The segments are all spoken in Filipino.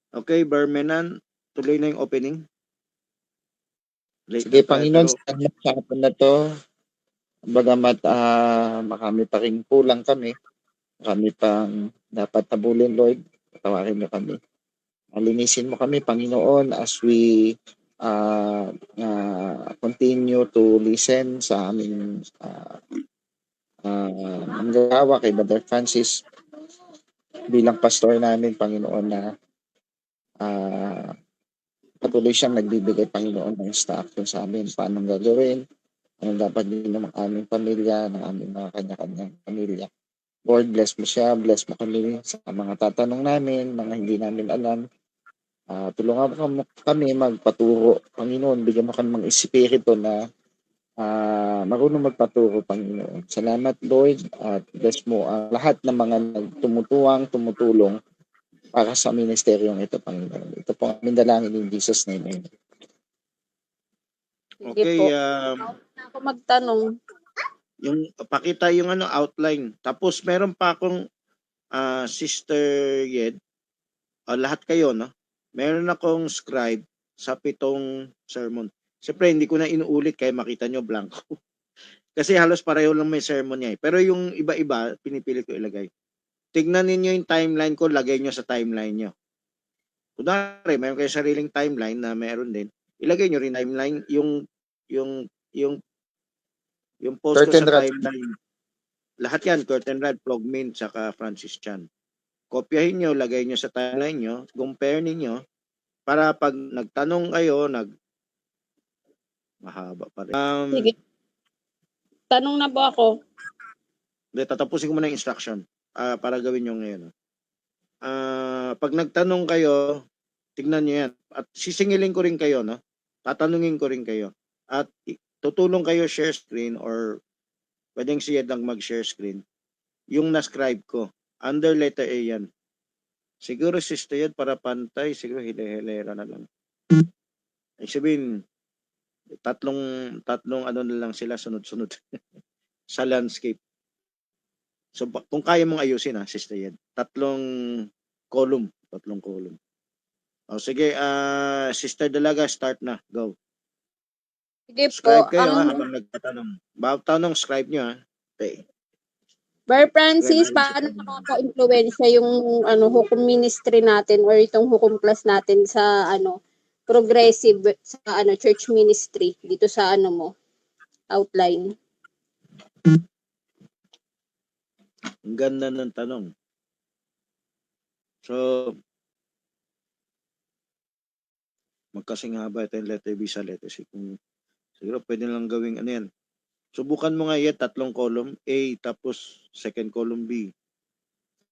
Okay, Bermenan, tuloy na yung opening. Late Sige, na tayo, Panginoon, pero salamat sa hapon na to. Bagamat marami pa rin kulang kami, marami pang dapat tabulin, Lord. Patawarin mo kami. Linisin mo kami, Panginoon, as we continue to listen sa aming manggagawa kay Brother Francis bilang pastor namin, Panginoon, na ah, patuloy siyang nagbibigay, Panginoon, ng instruction sa amin, paano gagawin, ano dapat din ng aming pamilya, ng aming mga kanya-kanyang pamilya. Lord, bless mo siya, bless mo kami sa mga tatanong namin, mga hindi namin alam. Tulungan mo kami magpaturo, Panginoon, bigyan mo kami ng espiritu na marunong magpaturo, Panginoon. Salamat, Lord, at bless mo ang lahat ng mga tumutulong para sa ministeryong ito, Panginoon. Ito po ang aming dalangin in Jesus' name. Amen. Sige okay, po. Ako magtanong. yung pakita yung outline. Tapos meron pa akong Sister Yed, lahat kayo, no? Meron akong scribe sa 7 sermon. Siyempre, hindi ko na inuulit kaya makita nyo blanco. Kasi halos pareho lang may sermon niya. Pero yung iba-iba, pinipili ko ilagay. Tignan ninyo yung timeline ko, lagay nyo sa timeline nyo. Kunwari, meron kayo sariling timeline na meron din. Ilagay nyo rin timeline, yung post ko Curtain sa rod. timeline. Lahat yan, Curtin Rad, Plogmin, saka Francis Chan. Kopyahin nyo, lagay nyo sa timeline nyo, compare ninyo, para pag nagtanong kayo, mahaba pa rin. Sige. Tanong na po ako. Tatapusin ko muna yung instruction para gawin nyo ngayon. Pag nagtanong kayo, tignan nyo yan. At sisingilin ko rin kayo, no? Tatanungin ko rin kayo. At tutulong kayo share screen or pwedeng siya lang mag-share screen. Yung na-scribe ko. Under letter A yan. Siguro sister yan para pantay. Siguro hile-hilera na lang. Ay sabihin, tatlong na lang sila sunod-sunod sa landscape. So kung kaya mong ayusin sister yan. Tatlong column. O sige, Sister Dalaga, start na. Go. Sige Scribe po. kayo habang nagtatanong. Bawat tanong, scribe nyo Okay. Bar Francis, paano nakaka-influensya yung hukom ministry natin or itong hukom class natin sa progressive sa church ministry dito sa mo outline? Ang ganda ng tanong. So, magkasing haba ito yung letter B sa letter C. Siguro pwede lang gawing yan. Subukan mo nga yan, 3 column A, tapos second column B.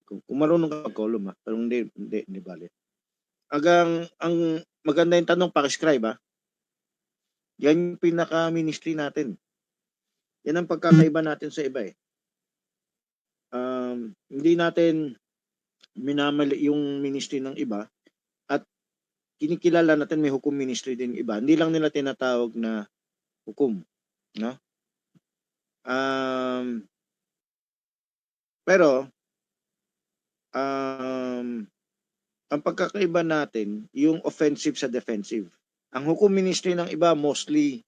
Kung marunong ka column pero hindi bali. Ang maganda yung tanong, pakiscribe Yan yung pinaka-ministry natin. Yan ang pagkakaiba natin sa iba Hindi natin minamali yung ministry ng iba at kinikilala natin may hukom ministry din iba. Hindi lang nila tinatawag na hukom, no? Pero ang pagkakaiba natin yung offensive sa defensive. Ang hukom ministry ng iba mostly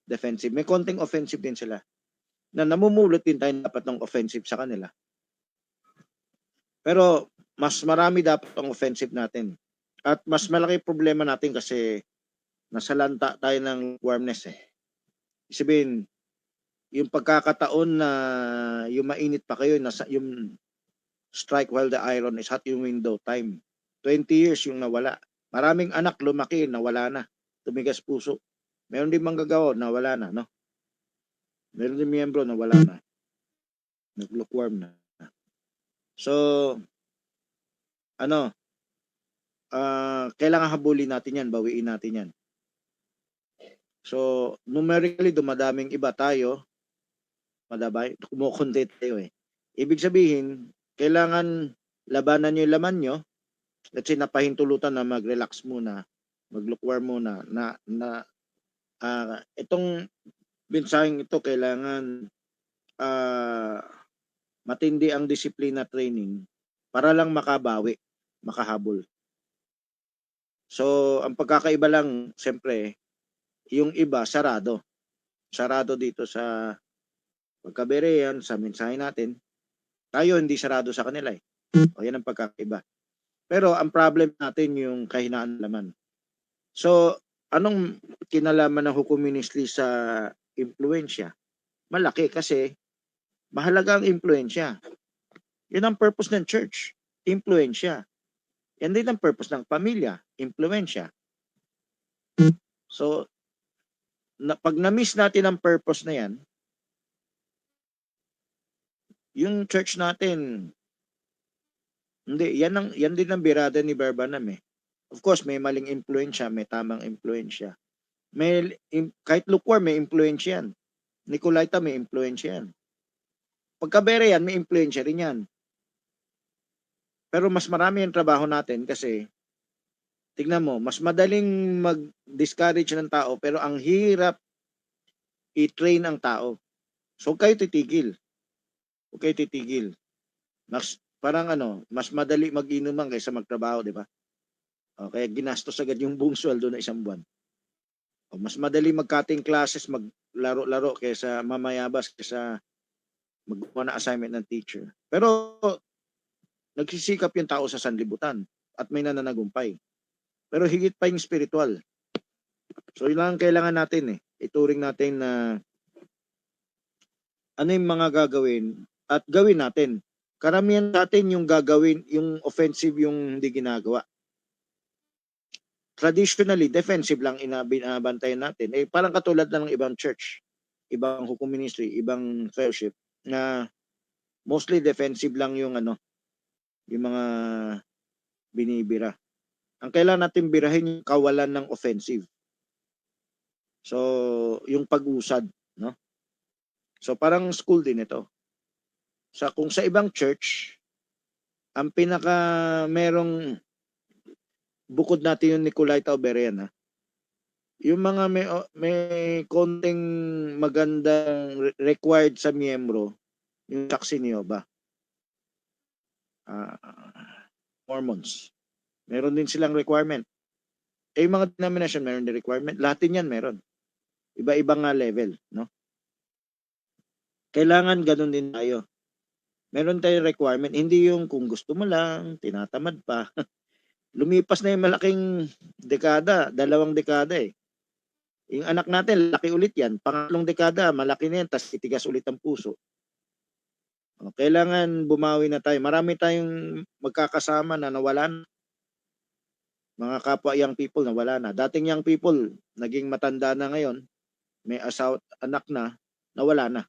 defensive. May konting offensive din sila. Na namumulot din tayo dapat ng offensive sa kanila. Pero mas marami dapat ang offensive natin. At mas malaki problema natin kasi nasa lanta tayo ng warmness Sabihin, yung pagkakataon na yung mainit pa kayo, yung strike while the iron is hot yung window time. 20 years yung nawala. Maraming anak lumaki, nawala na. Tumigas puso. Meron din manggagawa, nawala na, no? Meron din miyembro, nawala na. Nag-lukewarm na. So, kailangan habulin natin yan, bawiin natin yan. So, numerically, dumadaming iba tayo. Madabay, kumukontent tayo Ibig sabihin, kailangan labanan nyo yung laman nyo. Let's say, napahintulutan na mag-relax muna, mag-lukewarm muna, itong bensaheng ito, kailangan matindi ang disiplina training para lang makabawi, makahabol. So, ang pagkakaiba lang, siyempre, yung iba, sarado. Sarado dito sa pagkaberean, sa mensahe natin. Tayo, hindi sarado sa kanila eh. O, yan ang pagkakaiba. Pero, ang problem natin yung kahinaan laman. So, anong kinalaman ng hukom ministry sa impluensya? Malaki kasi mahalaga ang impluensya. Yun ang purpose ng church, impluensya. Yan din ang purpose ng pamilya, impluensya. So, pag na-miss natin ang purpose na yan, yung church natin, hindi, yan din ang birada ni Barbanam eh. Of course, may maling impluensya, may tamang impluensya. Kahit lukewarm, may impluensya yan. Nicolaita, may impluensya yan. Pagkaberean, may impluensya rin yan. Pero mas marami yung trabaho natin kasi tignan mo, mas madaling mag-discourage ng tao pero ang hirap i-train ang tao. So huwag kayo titigil. Huwag kayo titigil. Parang mas madali mag-inuman kaysa magtrabaho, di ba? O, kaya ginastos agad yung buong sweldo na isang buwan. O, mas madali mag-cutting classes, maglaro-laro kaysa mamayabas, kaysa maggawa na assignment ng teacher. Pero nagsisikap yung tao sa sanlibutan at may nananagumpay. Pero higit pa yung spiritual. So yun lang ang kailangan natin eh. Ituring natin na ano yung mga gagawin at gawin natin. Karamihan natin yung gagawin, yung offensive yung hindi ginagawa. Traditionally, defensive lang inabantayan natin. Eh, parang katulad na ng ibang church, ibang hukom ministry, ibang fellowship, na mostly defensive lang yung yung mga binibira. Ang kailangan natin birahin yung kawalan ng offensive. So, yung pag-usad, no? So, parang school din ito. Kung sa ibang church, ang merong bukod natin yung Nicolaita o Berean, yung mga may konting magandang required sa miyembro, yung saksi ni Jehovah. Mormons. Meron din silang requirement. Yung mga denomination, meron din requirement. Lahat din yan meron. Iba-ibang level, no? Kailangan ganun din tayo. Meron tayong requirement. Hindi yung kung gusto mo lang, tinatamad pa. Lumipas na yung malaking dekada, 2 dekada eh. Yung anak natin, laki ulit yan. Pangalong dekada, malaki na yan, tas titigas ulit ang puso. Kailangan bumawi na tayo. Marami tayong magkakasama na nawala na. Mga kapwa young people nawala na. Dating young people, naging matanda na ngayon, may asawa, anak na, nawala na.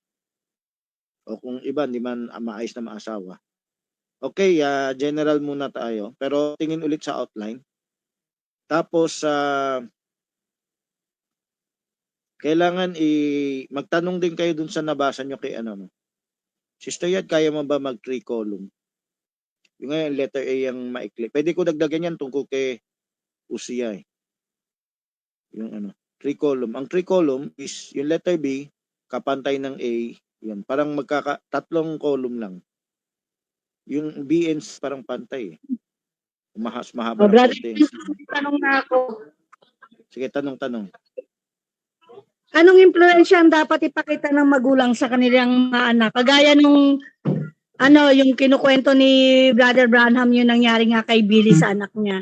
O kung iba, hindi man maayos na maasawa. Okay, general muna tayo. Pero tingin ulit sa outline. Tapos, kailangan magtanong din kayo dun sa nabasa nyo kay Sister Yad, kaya mo ba mag 3 column? Yung ngayon, letter A yung maikli. Pwede ko dagdagan yan tungkol kay Usia eh. Yung 3 column. Ang 3 column is yung letter B, kapantay ng A, yan. Parang 3 column lang. Yung B and C parang pantay eh. Mahaba ng konti. Tanong na ako. Sige, tanong. Anong impluensya ang dapat ipakita ng magulang sa kanilang mga anak? Kagaya nung yung kinukwento ni Brother Branham, yung nangyari nga kay Billy sa anak niya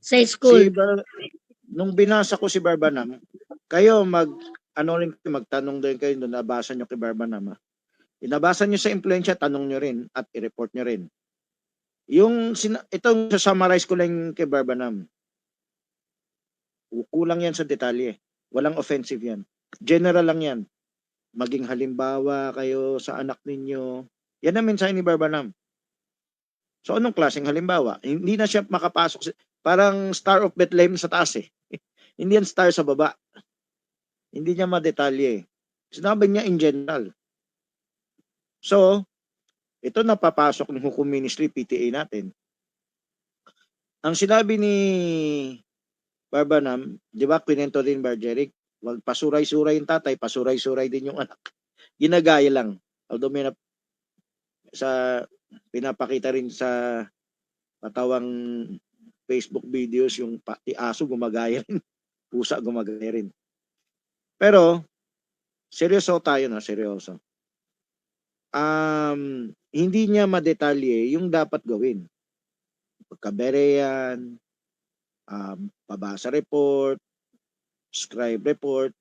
sa school. Nung binasa ko si Barbanam, kayo magtanong din kayo doon, nabasa nyo kay Barbanam. Inabasa nyo sa impluensya, tanong nyo rin at i-report nyo rin. Itong summarize ko lang kay Barbanam. Kulang yan sa detalye. Walang offensive yan. General lang yan. Maging halimbawa kayo sa anak ninyo. Yan ang mensahe ni Barbanam. So anong klaseng halimbawa? Hindi na siya makapasok. Parang Star of Bethlehem sa taas eh. Hindi yan star sa baba. Hindi niya madetalye. Sinabi niya in general. So, ito napapasok ng hukom ministry, PTA natin. Ang sinabi ni Barbanam, di ba, kwento din Barjeric, wag pasuray-suray yung tatay, pasuray-suray din yung anak. Ginagaya lang. Although pinapakita rin sa patawang Facebook videos yung pati aso gumagaya rin, pusa gumagaya rin. Pero seryoso tayo na, seryoso. Hindi niya madetalye yung dapat gawin. Pagkabereyan, pabasa report, scribe report,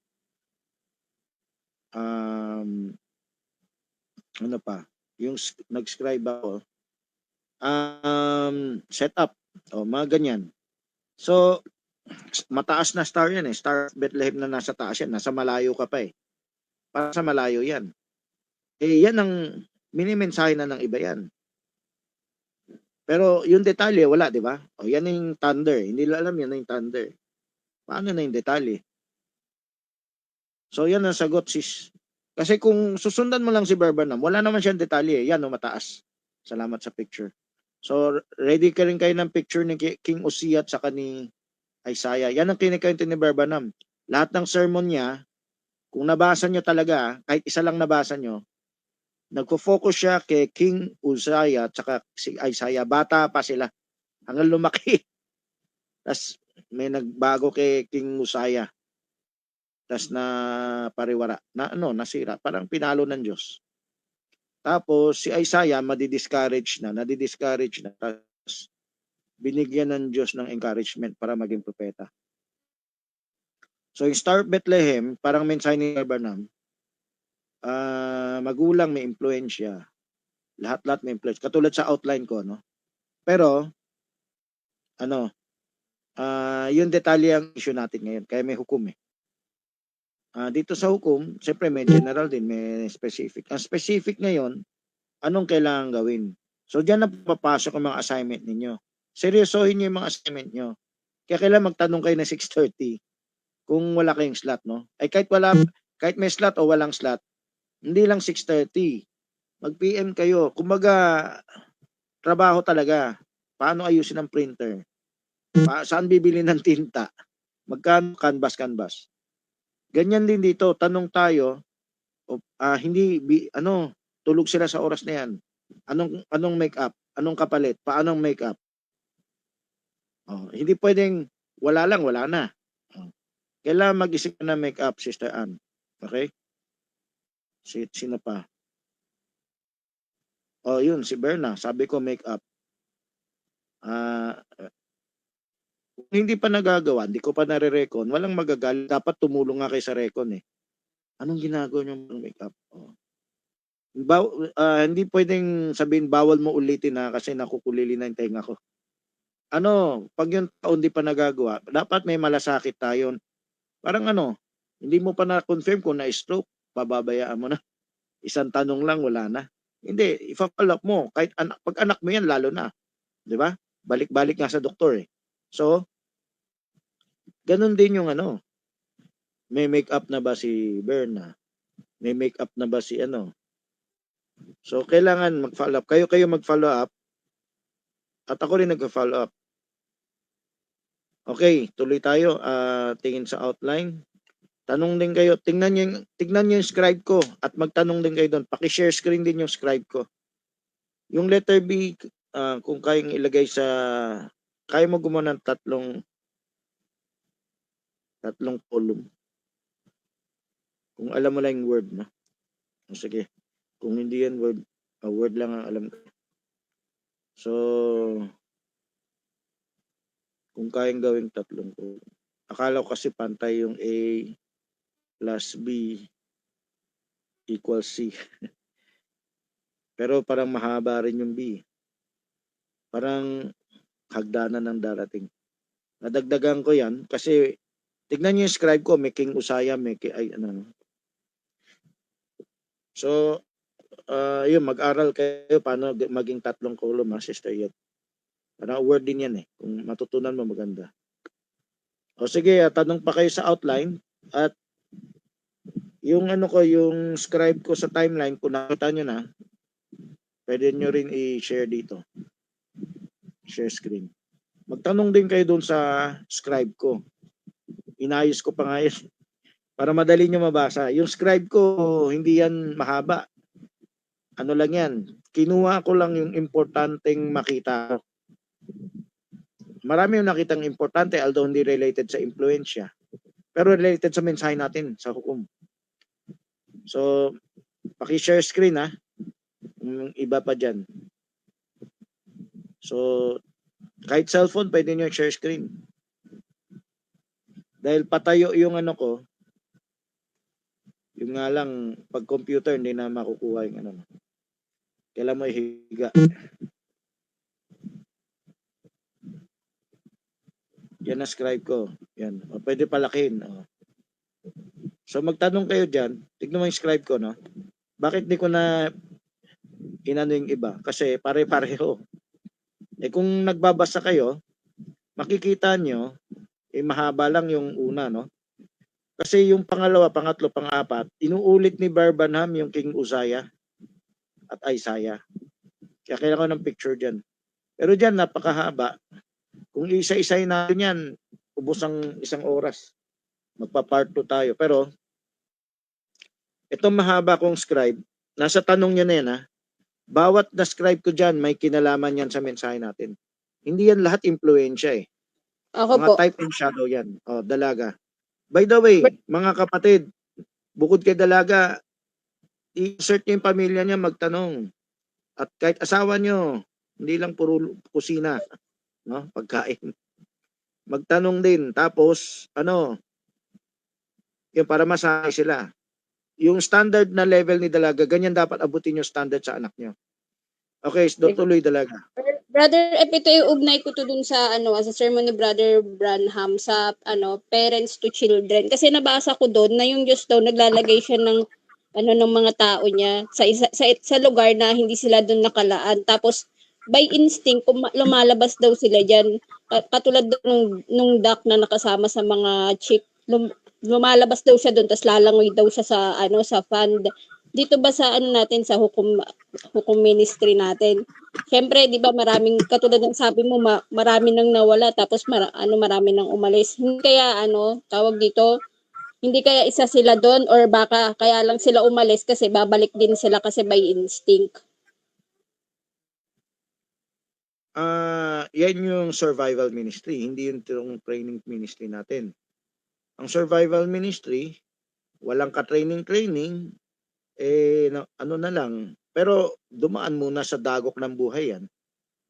ano pa, yung nag-scribe ako, setup, mga ganyan. So, mataas na star yan eh. Star of Bethlehem na nasa taas yan. Nasa malayo ka pa eh. Para sa malayo yan. Eh, yan ang minimensahe na ng iba yan. Pero yung detalye, wala, di ba? O, yan yung thunder. Hindi nila alam yan yung thunder. Paano na yung detalye? So, yan ang sagot, sis. Kasi kung susundan mo lang si Barbanam, wala naman siyang detalye. Yan, o, mataas. Salamat sa picture. So, ready ka rin kayo ng picture ni King Uzziah at saka ni Isaiah. Yan ang kinikwento ni Barbanam. Lahat ng sermon niya, kung nabasa nyo talaga, kahit isa lang nabasa nyo, nagfo-focus siya kay King Uzziah at saka si Isaiah. Bata pa sila. Hanggang lumaki. Tapos may nagbago kay King Uzziah. Tapos na pariwara. Nasira. Parang pinalo ng Diyos. Tapos si Isaiah nadi-discourage na. Tapos binigyan ng Diyos ng encouragement para maging propeta. So yung Star of Bethlehem, parang mensahe ni Barbanam, magulang may impluensya. Lahat-lahat may influence. Katulad sa outline ko, no? Pero, yung detalye ang issue natin ngayon. Kaya may hukom eh. Dito sa hukom, siyempre may general din, may specific. Ang specific ngayon, anong kailangan gawin? So, diyan na papasok ang mga assignment ninyo. Seryosohin nyo yung mga assignment nyo. Kaya kailangan magtanong kayo na 6:30 kung wala kayong slot, no? Ay kahit may slot o walang slot, hindi lang 6:30. Mag-PM kayo. Kumbaga, trabaho talaga. Paano ayusin ang printer? Saan bibili ng tinta? Magkano canvas? Ganyan din dito. Tanong tayo, tulog sila sa oras na yan. Anong make-up? Anong kapalit? Paano ang make-up? Hindi pwedeng wala lang, wala na. Kailangan mag-isip na make-up, Sister Ann. Okay? Sino pa? Yun, si Berna. Sabi ko make-up. Kung hindi pa nagagawa, hindi ko pa nare-recon, walang magagalit. Dapat tumulong nga kayo sa recon eh. Anong ginagawa nyo ng make-up? Hindi pwedeng sabihin bawal mo ulitin na kasi nakukulili na yung tenga ko. Pag yung taon di pa nagagawa, dapat may malasakit tayo. Parang hindi mo pa na-confirm kung na-stroke, pababayaan mo na. Isang tanong lang, wala na. Hindi, ipa-follow up mo. Kahit pag anak mo yan, lalo na. Di ba? Balik-balik nga sa doktor eh. So, ganun din yung may make-up na ba si Berna? May make-up na ba si So, kailangan mag-follow up. Kayo mag-follow up. At ako rin nag-follow up. Okay, tuloy tayo. Tingin sa outline. Tanong din kayo. Tingnan nyo yung scribe ko. At magtanong din kayo doon. Paki-share screen din yung scribe ko. Yung letter B, kung kayang ilagay sa... Kaya mo gumawa ng tatlong column. Kung alam mo lang yung word, no? Sige. Kung hindi yan word, word lang ang alam ko. So, kung kayang gawing tatlong column. Akala ko kasi pantay yung A plus B equals C. Pero parang mahaba rin yung B. Parang hagdanan ng darating. Nadagdagan ko yan kasi tignan niyo yung scribe ko, may King Uzziah, So, yun, mag-aral kayo paano maging tatlong column, Sister Yet. Parang word din yan eh. Kung matutunan mo, maganda. O sige, tanong pa kayo sa outline at yung yung scribe ko sa timeline, kung nakita nyo na, pwede nyo rin i-share dito. Share screen. Magtanong din kayo doon sa scribe ko. Inayos ko pa nga yun para madali nyo mabasa. Yung scribe ko, hindi yan mahaba. Lang yan. Kinuha ko lang yung importanteng makita. marami yung nakitang importante although hindi related sa impluensya. Pero related sa mensahe natin sa hukom. So, paki-share screen ha. Yung iba pa dyan. So, kahit cellphone, pwede nyo share screen. Dahil patayo yung ano ko, yung nga lang, pag computer, hindi na makukuha yung ano. Kailan mo ihiga. Yan na scribe ko. Yan. O, pwede palakin. O. So, magtanong kayo dyan. Tignan mo yung scribe ko, no? Bakit di ko na inano yung iba? Kasi pare-pareho. Eh kung nagbabasa kayo, makikita nyo, mahaba lang yung una, no? Kasi yung pangalawa, pangatlo, pang-apat, inuulit ni Barbanham yung King Uzziah at Isaiah. Kaya kailangan ko ng picture dyan. Pero dyan, napakahaba. Kung isa-isay natin yan, ubos ang isang oras. Magpa-part 2 tayo. Pero, itong mahaba kong scribe, nasa tanong nyo na yan, ha? Bawat na-scribe ko dyan, may kinalaman yan sa mensahe natin. Hindi yan lahat impluensya eh. Ako Mga po. type and shadow yan. O, dalaga. By the way, mga kapatid, bukod kay dalaga, i-insert nyo yung pamilya niya, magtanong. At kahit asawa nyo, hindi lang puro kusina, no? Pagkain. Magtanong din. Tapos, yung para masahe sila. Yung standard na level ni dalaga, ganyan dapat abutin yung standard sa anak nyo. Okay, so tuloy dalaga. Brother, ito yung ugnay ko to dun sa sa sermon ni Brother Branham sa parents to children. Kasi nabasa ko doon na yung Diyos daw naglalagay siya ng ng mga tao niya sa lugar na hindi sila doon nakalaan. Tapos by instinct lumalabas daw sila diyan. Katulad nung duck na nakasama sa mga chick, lumalabas daw siya doon tapos lalangoy daw siya sa fund. Dito ba sa natin sa hukom ministry natin? Siyempre, 'di ba, maraming katulad ng sabi mo, marami nang nawala tapos marami nang umalis. Hindi kaya tawag dito, hindi kaya isa sila doon or baka kaya lang sila umalis kasi babalik din sila kasi by instinct. Yan yung survival ministry, hindi yung training ministry natin. Ang survival ministry, walang ka-training, ano na lang, pero dumaan muna sa dagok ng buhay yan.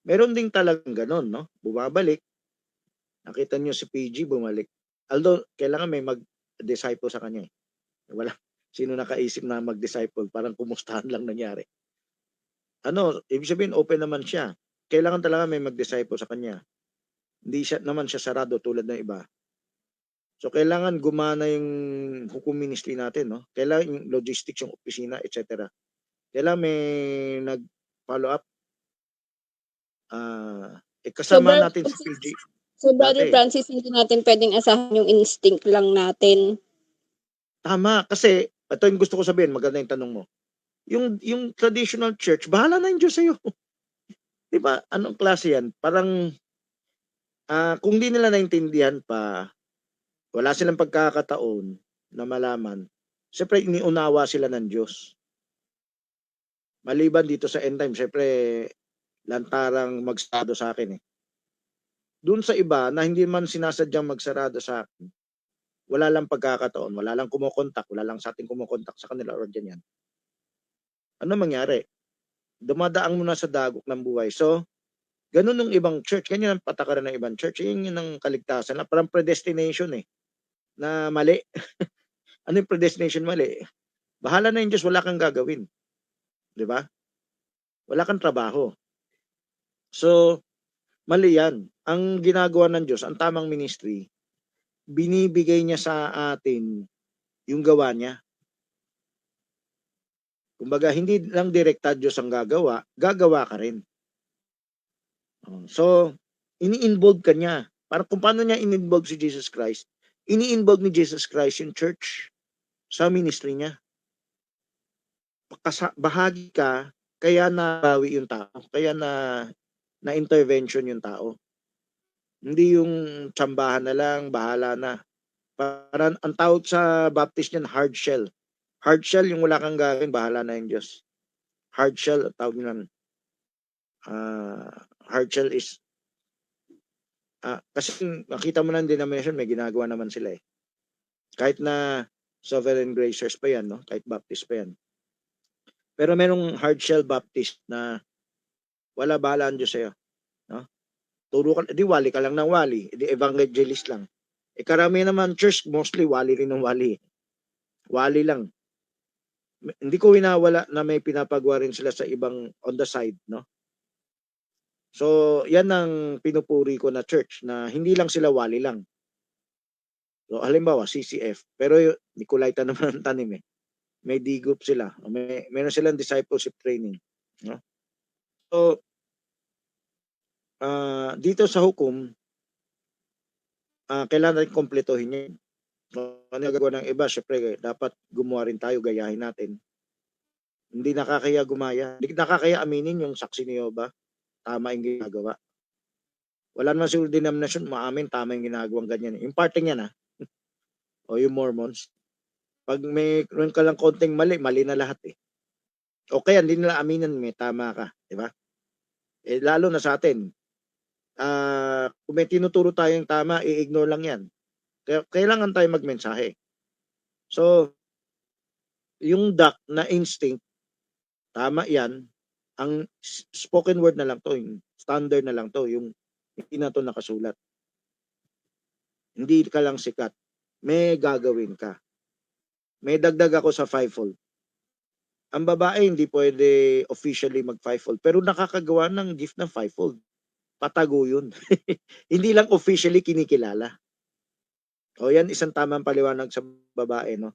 Meron ding talagang ganon, no? Bumabalik. Nakita nyo si PG, bumalik. Although, kailangan may mag-disciple sa kanya. Wala. Sino nakaisip na mag-disciple? Parang kumustahan lang nangyari. Ibig sabihin, open naman siya. Kailangan talaga may mag-disciple sa kanya. Hindi naman siya sarado tulad ng iba. So, kailangan gumana yung hukom ministry natin, no? Kailangan yung logistics, yung opisina, etc. Kailangan may nag-follow up. Kasama natin si PG. So, Brother Francis, hindi natin pwedeng asahan yung instinct lang natin. Tama, kasi ito yung gusto ko sabihin, maganda yung tanong mo. Yung traditional church, bahala na yung Diyos sa'yo. Di ba? Anong klase yan? Parang, kung di nila naintindihan pa, wala silang pagkakataon na malaman, siyempre iniunawa sila ng Diyos. Maliban dito sa end time, siyempre lantarang magsarado sa akin eh. Doon sa iba na hindi man sinasadyang magsarado sa akin, wala lang pagkakataon, wala lang kumukontak, wala lang sa ating kumukontak sa kanila or dyan yan. Ano mangyari? Dumadaang muna sa dagok ng buhay. So, ganun ng ibang church. Ganyan ang patakaran ng ibang church. Yun ang kaligtasan. Na parang predestination eh. Na mali. Ano yung predestination mali? Bahala na yung Diyos, wala kang gagawin. Di ba? Wala kang trabaho. So, mali yan. Ang ginagawa ng Diyos, ang tamang ministry, binibigay niya sa atin yung gawa niya. Kumbaga, hindi lang direkta Diyos ang gagawa ka rin. So, ini-involve ka niya. Para kung paano niya in-involve si Jesus Christ, ini-involve ni Jesus Christ yung church sa ministry niya. Bahagi ka, kaya nabawi yung tao, kaya na intervention yung tao. Hindi yung tsambahan na lang, bahala na. Parang ang tawag sa Baptist niyan, hard shell. Hard shell, yung wala kang gagawin, bahala na yung Diyos. Hard shell, tawag niyan. Hard shell is Kasi makita mo ng denomination, may ginagawa naman sila eh. Kahit na Sovereign Gracers pa yan, no? Kahit Baptist pa yan. Pero merong hard shell Baptist na wala bahala ang Diyos sa'yo. No? Turo ka, di wali ka lang ng wali, di evangelist lang. Karami naman church, mostly wali rin ng wali. Wali lang. Hindi ko winawala na may pinapagawa rin sila sa ibang on the side, no? So, yan ang pinupuri ko na church na hindi lang sila wali lang. So, halimbawa, CCF. Pero Nicolaita naman ang tanim eh. May D-group sila. Meron silang discipleship training. No? So, dito sa hukom, kailangan natin kompletohin yan. So, ano gagawa ng iba? Siyempre, dapat gumawa rin tayo, gayahin natin. Hindi nakakaya gumaya. Hindi nakakaya aminin yung saksi ni Jehovah. Tama yung ginagawa. Wala naman siguro denomination, maamin, tama yung ginagawang ganyan. Yung parting yan o yung Mormons. Pag mayroon ka lang konting mali, mali na lahat eh. O kaya hindi nila aminan, may tama ka. Diba? Lalo na sa atin. Kung may tinuturo tayong tama, i-ignore lang yan. Kaya kailangan tayo magmensahe. So, yung duck na instinct, tama yan. Ang spoken word na lang to, yung standard na lang to, yung hindi na to nakasulat. Hindi ka lang sikat. May gagawin ka. May dagdag ako sa fivefold. Ang babae hindi pwede officially mag-fivefold, pero nakakagawa ng gift ng fivefold. Patago yun. Hindi lang officially kinikilala. O yan, isang tamang paliwanag sa babae, no?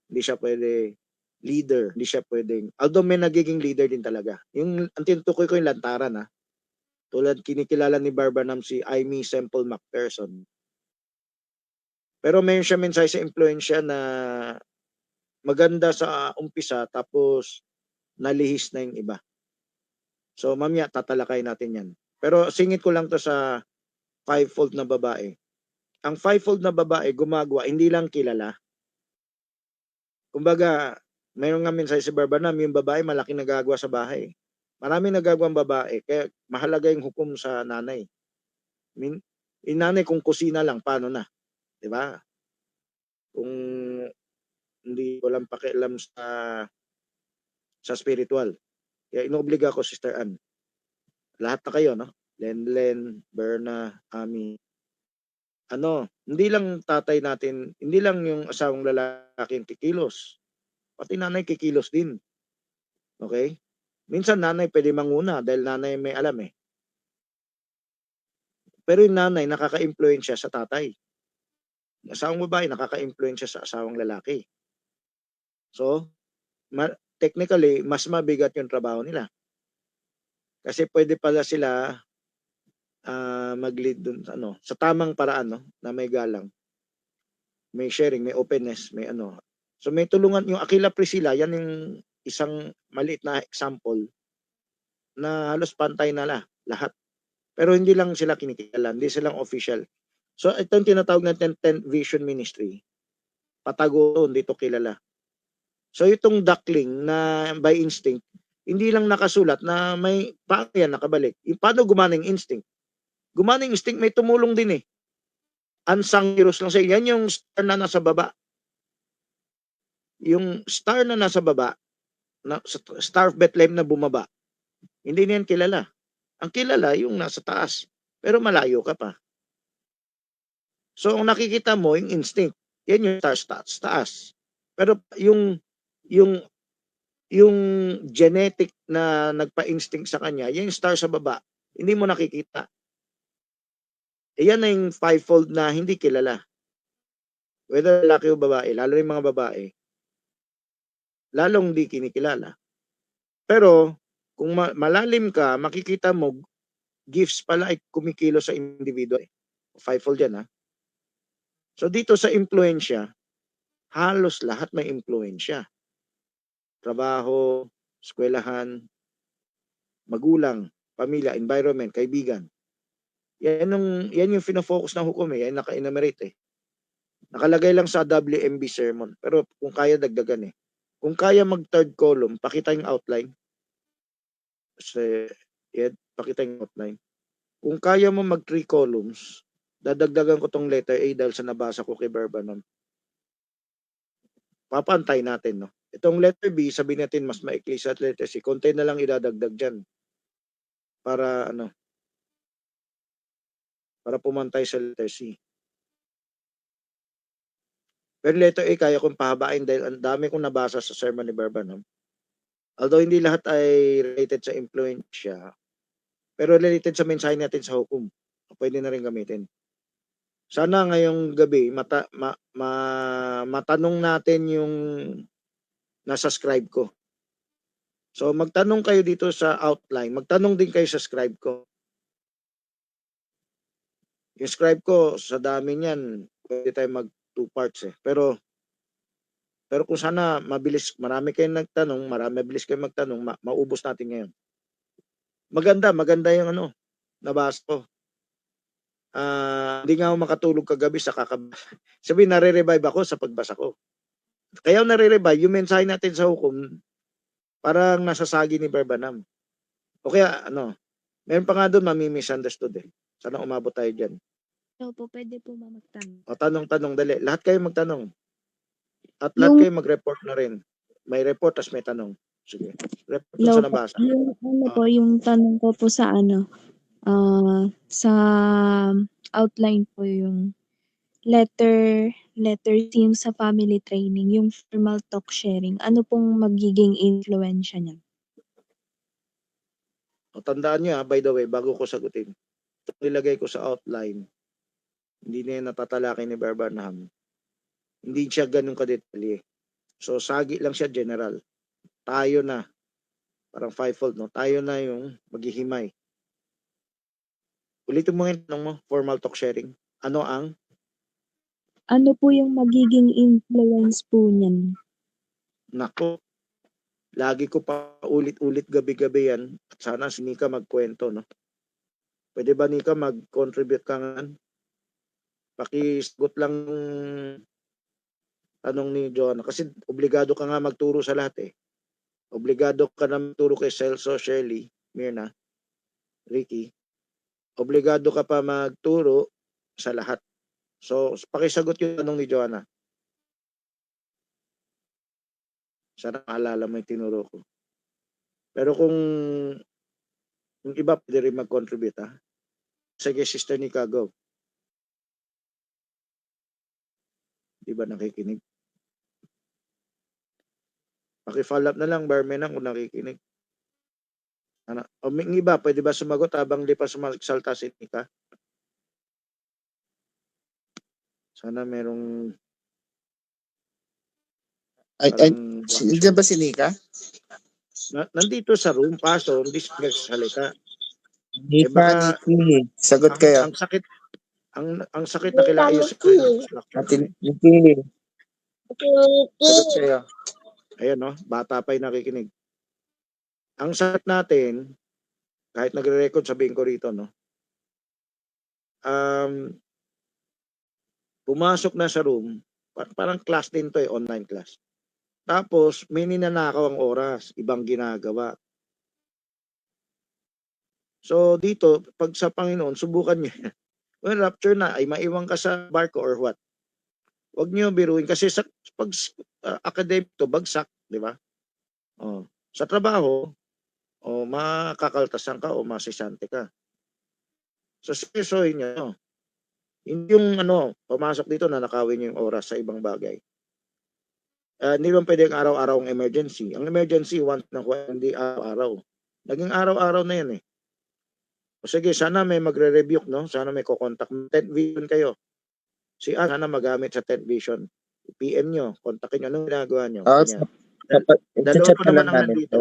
Hindi siya pwede leader, hindi siya pwedeng, although may nagiging leader din talaga. Ang tinutukoy ko yung lantaran, tulad kinikilala ni Barbanam si Aimee Semple McPherson. Pero mayroon siya mensahe sa impluensya na maganda sa umpisa, tapos nalihis na yung iba. So mamaya tatalakay natin yan. Pero singit ko lang to sa fivefold na babae. Ang fivefold na babae gumagawa, hindi lang kilala. Kumbaga, mayroon nga mensahe si Barbanam, yung babae malaki nagagawa sa bahay. Maraming nagagawang babae, kaya mahalaga yung hukom sa nanay. Yung nanay kung kusina lang, paano na? Diba? Kung hindi walang pakialam sa spiritual. Kaya inobliga ko, Sister Ann. Lahat na kayo, no? Lenlen, Berna, Ami. Hindi lang tatay natin, hindi lang yung asawang lalaki yung kikilos. Pati nanay kikilos din. Okay? Minsan nanay pwede manguna dahil nanay may alam eh. Pero yung nanay nakaka-impluwensya sa tatay. Yung asawang babae nakaka-impluwensya sa asawang lalaki. So, technically, mas mabigat yung trabaho nila. Kasi pwede pala sila mag-lead dun sa tamang paraan, no, na may galang. May sharing, may openness, may So may tulungan yung Aquila Priscilla, yan yung isang maliit na example na halos pantay na lahat. Pero hindi lang sila kinikilala, hindi silang official. So ito yung tinatawag natin 10 Vision Ministry. Patago, hindi to kilala. So itong duckling na by instinct, hindi lang nakasulat na may paano yan nakabalik. Paano gumana yung instinct? Gumana yung instinct, may tumulong din eh. Unsung heroes lang yan yung star na nasa baba. Yung star na nasa baba, Star of Bethlehem na bumaba, hindi niyan kilala. Ang kilala yung nasa taas, pero malayo ka pa. So ang nakikita mo yung instinct, yan yung star taas. Pero yung genetic na nagpa-instinct sa kanya, yung star sa baba, hindi mo nakikita. Yan na yung fivefold na hindi kilala. Whether lalaki o babae, lalo yung mga babae, lalong di kinikilala. Pero kung malalim ka, makikita mo gifts pala ay kumikilo sa individual. Fivefold yan So dito sa impluensya, halos lahat may impluensya. Trabaho, eskwelahan, magulang, pamilya, environment, kaibigan. Yan yung fina-focus ng hukom yan naka-enumerate Nakalagay lang sa WMB sermon. Pero kung kaya dagdagan Kung kaya mag third column, pakita yung outline. Pakita yung outline. Kung kaya mo mag 3 columns, Dadagdagan ko tong letter A dahil sa nabasa ko kay Barbanam. Papantay natin, no? Itong letter B, sabihin natin mas maikli sa letter C. Konti na lang idadagdag dyan. Para ano? Para pumantay sa letter C. Pero letter A, kaya kong pahabain dahil ang dami kong nabasa sa sermon ni Barbanam. Although hindi lahat ay related sa impluensya, pero related sa mensahe natin sa hukom. Pwede na rin gamitin. Sana ngayong gabi matanong natin yung nasa scribe ko. So magtanong kayo dito sa outline. Magtanong din kayo sa scribe ko. Yung scribe ko, sa dami niyan, pwede tayo mag 2 parts eh. Pero kung sana mabilis, marami kayong nagtanong, mabilis kayong magtanong, maubos natin ngayon. Maganda yung ano, nabasa ko. Hindi nga ako makatulog kagabi sa kakabasa. Sabi, nare-revive ako sa pagbasa ko. Kaya nare-revive, yung mensahe natin sa hukom, parang nasasagi ni Barbanam. O kaya, ano, meron pa nga doon, mami-misunderstood eh. Sana umabot tayo dyan. Opo, pwede po magtanong. O, tanong, dali. Lahat kayo magtanong. At lahat kayo mag-report na rin. May report, tas may tanong. Sige. Report dun sa nabasa. Yung po, yung tanong ko po sa sa outline po yung letter team sa family training, yung formal talk sharing. Ano pong magiging influensya niya? O, tandaan nyo by the way, bago ko sagutin, ito nilagay ko sa outline, hindi na yan natatalakay ni Barbanam. Hindi siya ganun kadetalye. So, sagi lang siya general. Tayo na, parang fivefold, no? Tayo na yung maghihimay. Ulitin mo yung tanong mo, formal talk sharing. Ano ang? Ano po yung magiging influence po niyan? Nako, lagi ko pa ulit-ulit gabi-gabi yan. At sana si Nika magkwento, no? Pwede ba Nika mag-contribute ka nga? Pakisagot lang tanong ni John. Kasi obligado ka nga magturo sa lahat eh. Obligado ka na magturo kay Celso, Shirley, Mirna, Ricky. Obligado ka pa magturo sa lahat. So, pakisagot yung tanong ni Joanna. Sana maalala mo yung tinuro ko. Pero kung yung iba pwede rin mag-contribute, ha? Sige, Sister Nika, go. Di ba nakikinig? Paki-follow up na lang, Barmenang, kung nakikinig. Ano? O may iba, pwede ba sumagot habang di pa sumasalta si Nika? Sana merong Ay, nandiyan ba si Nika? nandito sa room, paso, hindi siya nagsasalita. Nika, baka Niki. Sagot kayo. Ang sakit, ang sakit na kila sa Niki. Sagot kayo. Ayan, no? Bata pa yung nakikinig. Ang sakit natin, kahit nagre-record, sabihin ko rito, no? Pumasok na sa room, parang class din to eh, online class. Tapos, may ninanakaw ang oras, ibang ginagawa. So, dito, pag sa Panginoon, subukan nyo. Well, rapture na, ay maiwan ka sa barko or what? Huwag nyo biruin kasi pag academic to, bagsak, di ba? Oh, sa trabaho, makakaltasan ka o masisante ka. So, seryosohin nyo. Hindi yung pumasok dito na nakawin yung oras sa ibang bagay. Hindi lang pwedeng araw-araw ang emergency. Ang emergency, once na hindi araw-araw. Naging araw-araw na yan eh. O sige, sana may magre-rebuke, no? Sana may kukontak. Tent vision kayo. Si Ann, sana magamit sa tent vision. PM nyo, kontakin nyo. Anong ginagawa nyo? Dalawa pa naman ang nandito.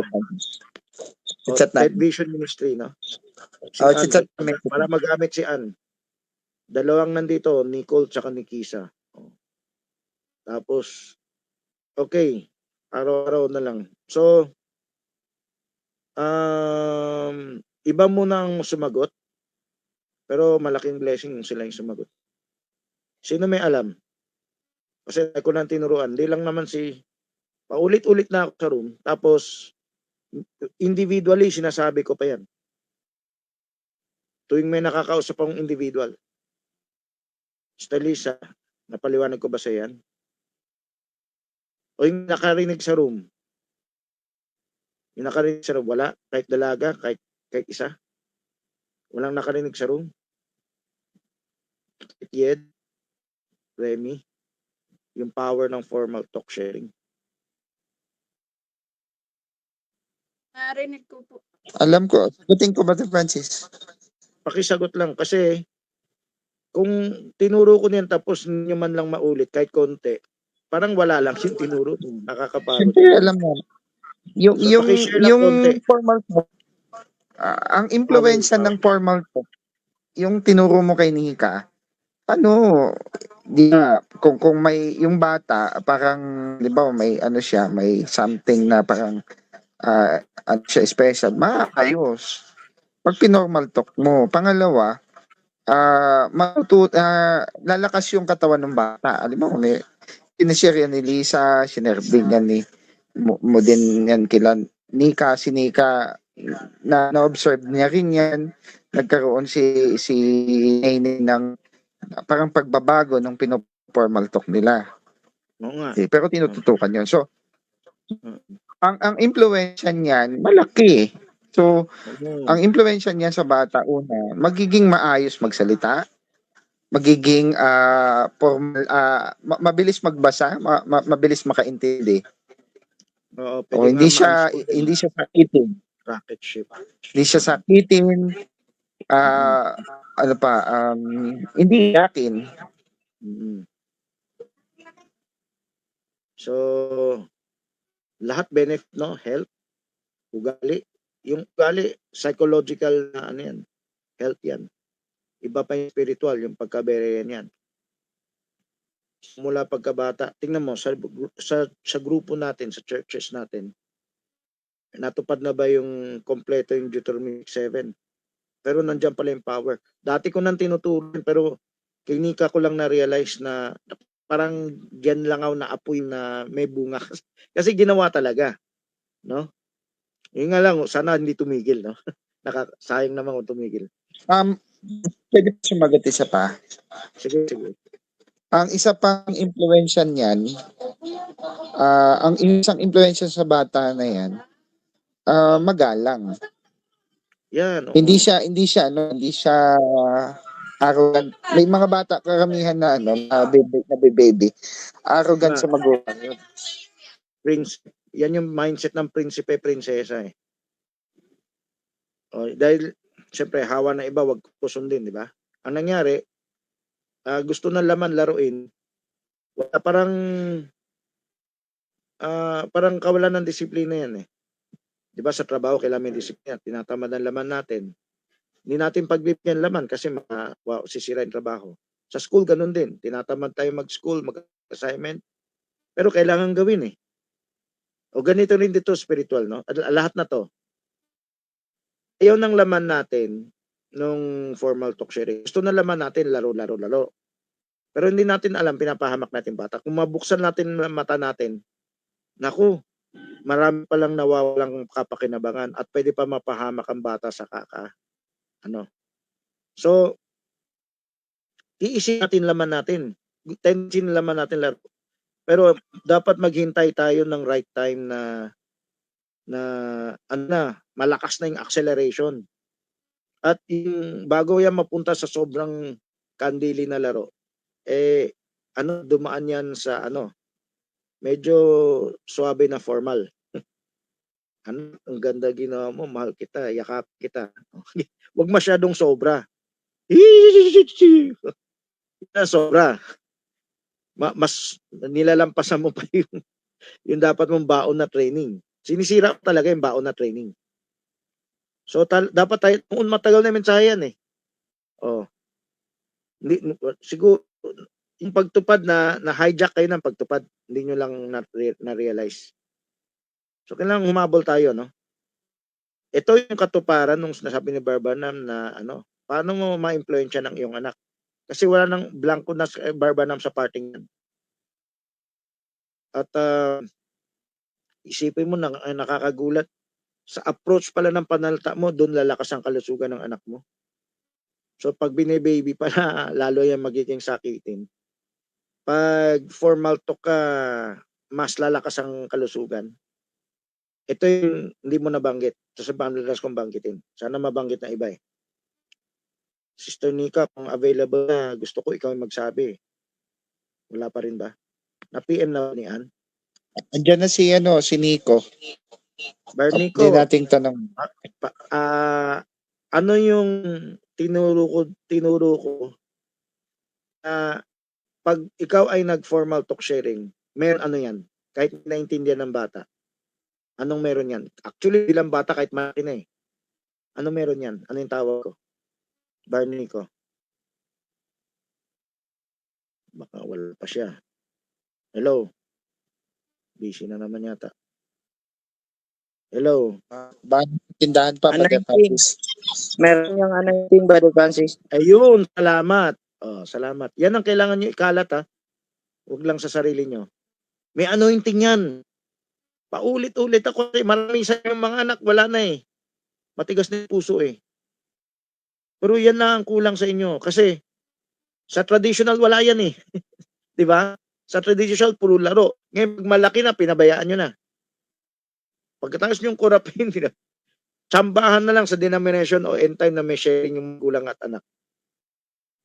Tent vision ministry, no? Si Ann, para magamit si Ann. Dalawang nandito, Nicole tsaka Nikisa. Tapos, okay, araw-araw na lang. So, iba muna ang sumagot, pero malaking blessing sila yung sumagot. Sino may alam? Kasi ako nang tinuruan, di lang naman paulit-ulit na ako sa room, tapos individually sinasabi ko pa yan. Tuwing may nakakausap akong individual. Stelisa, napaliwanag ko ba sa yan? O yung nakarinig sa room? Yung nakarinig sa room, wala? Kahit dalaga, kahit isa? Walang nakarinig sa room? Yet, Remy, yung power ng formal talk sharing. Narinig ko po. Alam ko. Sagutin ko, Brother Francis. Pakisagot lang kasi kung tinuro ko niyan tapos ninyo man lang maulit kahit konti, parang wala lang yung tinuro. Nakakapagod. Siyempre, alam mo, yung, So, yung, pakishare lang yung konti. formal talk, ang impluensya Power. ng formal talk, yung tinuro mo kay Nika, ano, di ba, kung may, yung bata, parang, di ba, may ano siya, may something na parang, ano siya, special, maayos. Pag pinormal talk mo. Pangalawa, lalakas yung katawan ng bata. Alam mo, may, sinishare yan ni Lisa, sinerbing yan ni, mo din yan kila Nika, si Nika, na-observe niya rin yan. Nagkaroon si Nene ng parang pagbabago ng pinoformal talk nila. Oo nga. Pero tinututukan yun. So, Mm. ang impluensya niyan, malaki. So, Oo. ang impluensya niya sa bata, una, magiging maayos magsalita, magiging formal, mabilis magbasa, mabilis makaintindi. Oo, O pwede hindi nga siya sakitin. rocket ship. Hindi siya sakitin, ano pa, hindi yakin. Mm. So, lahat benefit, no? Health, ugali. Yung ugali, psychological na ano yan, health yan. Iba pa yung spiritual, yung pagkabereyan yan. Mula pagkabata, tingnan mo, sa grupo natin, sa churches natin, natupad na ba yung kompleto yung Deuteronomy 7? Pero nandiyan pala yung power. Dati ko nang tinuturuan, pero klinika ko lang na-realize na parang diyan lang ako naapoy na may bunga. Kasi ginawa talaga, no? Yun nga lang, sana hindi tumigil, no? Sayang naman kung tumigil. Pwede pa sumagot isa pa. Sige, sige. Ang isa pang impluensya niyan, ang isang impluensya sa bata na yan, magalang. Yan, oo. Hindi siya arrogant. May mga bata karamihan na baby. Arrogant Nga. sa magulang yun. Yan yung mindset ng prinsipe, prinsesa eh. Dahil siyempre hawa na iba, wag ko sundin, di ba? Ang nangyari, gusto ng laman laruin, parang kawalan ng disiplina yan eh. Di ba sa trabaho kailangan may disiplina, tinatamad ang laman natin. Hindi natin pagbibigyan laman kasi sisira yung trabaho. Sa school ganun din, tinatamad tayo mag-school, mag-assignment, pero kailangan gawin eh. O ganito rin dito spiritual, no? Lahat na to. Ayaw ng laman natin nung formal talk sharing. Gusto na laman natin laro. Pero hindi natin alam, pinapahamak natin bata. Kung mabuksan natin ang mata natin, naku, marami palang nawawalang kapakinabangan at pwede pa mapahamak ang bata sa So, iisip natin laman natin. Tendency ng laman natin laro. Pero dapat maghintay tayo ng right time na malakas na yung acceleration. At yung bago yan mapunta sa sobrang kandili na laro, dumaan yan sa medyo suabe na formal. Ang ganda ginawa mo, mahal kita, yakap kita. Huwag masyadong sobra. Sobra. Mas nilalampasan mo pa yung dapat mong baon na training. Sinisira talaga yung baon na training. So dapat tayo, kung matagal na mensahe yan eh. Siguro yung pagtupad na hijack kayo ng pagtupad, hindi nyo lang na-realize. So kailangan humabol tayo, no? Ito yung katuparan nung sinasabi ni Barbanam na paano mo ma-influensya ng iyong anak? Kasi wala nang blanco na Barbanam sa parting yan. At isipin mo na nakakagulat, sa approach pala ng panalita mo, doon lalakas ang kalusugan ng anak mo. So pag bine-baby pa na, lalo yan magiging sakitin. Pag formal talk ka, mas lalakas ang kalusugan. Ito yung hindi mo nabanggit. So sa madalas kong banggitin. Sana mabanggit na iba eh. Sister Nika, kung available na, gusto ko ikaw yung magsabi. Wala pa rin ba? Na-PM na ni Ann? Andiyan na si Nico. Barney Hindi ko, nating tanong. ano yung tinuro ko na pag ikaw ay nag-formal talk sharing, meron ano yan, kahit naintindihan ng bata. Anong meron yan? Actually, bilang bata kahit malaki na eh. Ano meron yan? Ano yung tawag ko? Barney ko. Baka wala pa siya. Hello? Busy na naman yata. Hello? Baka tindahan pa, Brother Francis. Meron yung team, Brother Francis. Ayun, salamat. Oh, salamat. Yan ang kailangan nyo ikalat ha. Huwag lang sa sarili nyo. May anointing yan. Paulit-ulit ako kasi maraming sa yung mga anak, wala na eh. Matigas na yung puso eh. Pero yan na ang kulang sa inyo. Kasi sa traditional wala yan eh. Di ba? Sa traditional puro laro. Ngayon pag malaki na, pinabayaan nyo na. Pagkatapos nyong kurapin, tsambahan na lang sa denomination o end time na may sharing yung gulang at anak.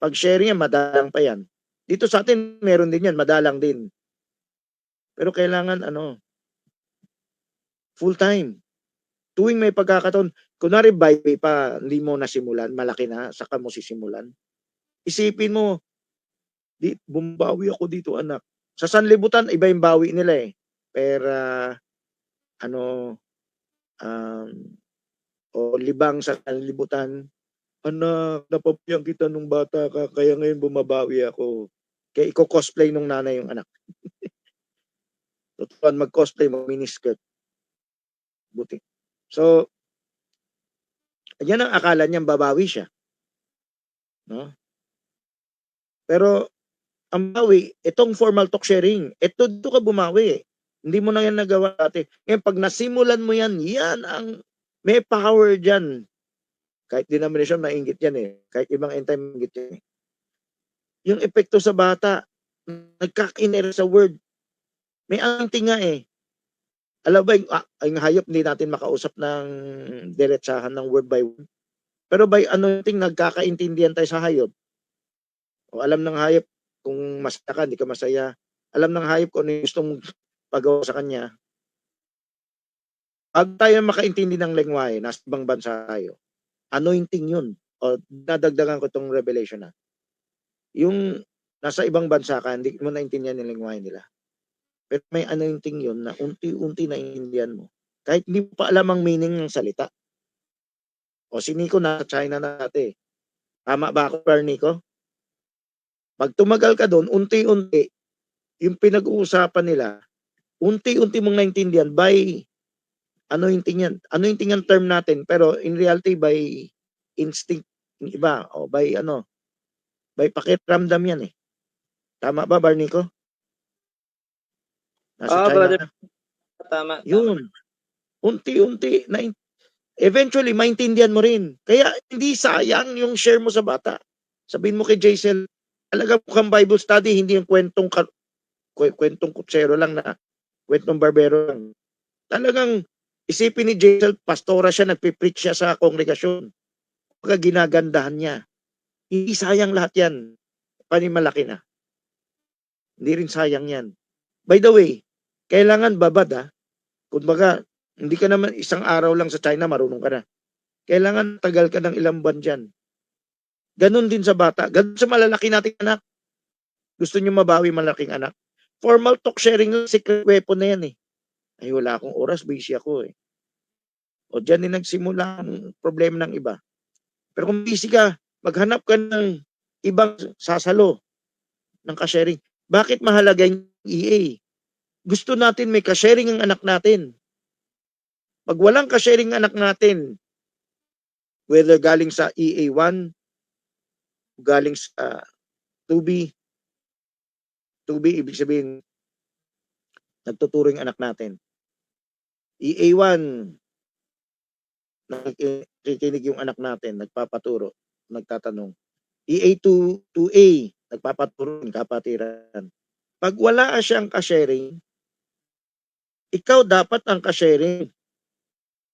Pag sharing yan, madalang pa yan. Dito sa atin, meron din yan, madalang din. Pero kailangan full time. Tuwing may pagkakataon, kunwari Bible pa, hindi mo nasimulan, malaki na, saka mo sisimulan. Isipin mo, bumbawi ako dito anak. Sa sanlibutan, iba yung bawi nila eh. Pero, o libang sa sanlibutan, anak, napapayang kita nung bata ka, kaya ngayon bumabawi ako. Kaya iko-cosplay nung nanay yung anak. Tutuan mag-cosplay, mag-miniskirt. Buti. So, yan ang akala niyang babawi siya. No? Pero, ang bawi, itong formal talk sharing, ito ka bumawi. Hindi mo na yan nagawa dati. Ngayon, pag nasimulan mo yan, yan ang may power dyan. Kahit denomination, maingit yan eh. Kahit ibang end time, maingit yan eh. Yung epekto sa bata, nagkakainer sa word. May anting nga eh. Alam ba, yung hayop, hindi natin makausap ng diretsahan ng word by word. Pero by anointing, nagkakaintindihan tayo sa hayop. O alam ng hayop kung masaya ka, hindi ka masaya. Alam ng hayop kung ano yung gusto mong pagawa sa kanya. Pag tayo makaintindi ng lengwahe, nasa ibang bansa tayo, anointing yun. O nadagdagan ko itong revelation na. Yung nasa ibang bansa ka, hindi mo naintindihan yung lengwahe nila. Pero may anointing yun na unti-unti naintindihan mo. Kahit hindi mo pa alam ang meaning ng salita. O si Nico nasa China na dati. Tama ba ako, Nico? Pag tumagal ka doon, unti-unti, yung pinag-uusapan nila, unti-unti mong naintindihan by anointing yan. Anointing ang term natin, pero in reality by instinct yung iba. O by pakiramdam yan eh. Tama ba, Barnico? Nasa China Brother. na. Tama. Yun. Unti-unti na eventually maintindihan mo rin. Kaya hindi sayang yung share mo sa bata. Sabihin mo kay Jaisel, talaga mukhang Bible study, hindi yung kwentong kutsero lang na kwentong barbero lang. Talagang isipin ni Jaisel, pastora siya, nagpipreach siya sa kongregasyon. Pagka ginagandahan niya. Hindi sayang lahat yan. Panimalaki na. Hindi rin sayang yan. By the way, kailangan babad Kumbaga, hindi ka naman isang araw lang sa China, marunong ka na. Kailangan tagal ka ng ilang buwan dyan. Ganon din sa bata. Ganon sa malalaki nating anak. Gusto nyo mabawi malaking anak? Formal talk sharing, secret weapon na yan eh. Ay, wala akong oras, busy ako eh. O dyan din nagsimula ang problema ng iba. Pero kung busy ka, maghanap ka ng ibang sasalo ng ka-sharing. Bakit mahalaga yung EA? Gusto natin may ka-sharing ang anak natin. Pag walang ka-sharing ang anak natin, whether galing sa EA1, galing sa 2B, ibig sabihin, nagtuturo yung anak natin. EA1, nakikinig yung anak natin, nagpapaturo, nagtatanong. EA to A, nagpapaturo ng kapatiran. Pag wala siyang ka-sharing, ikaw dapat ang ka-sharing.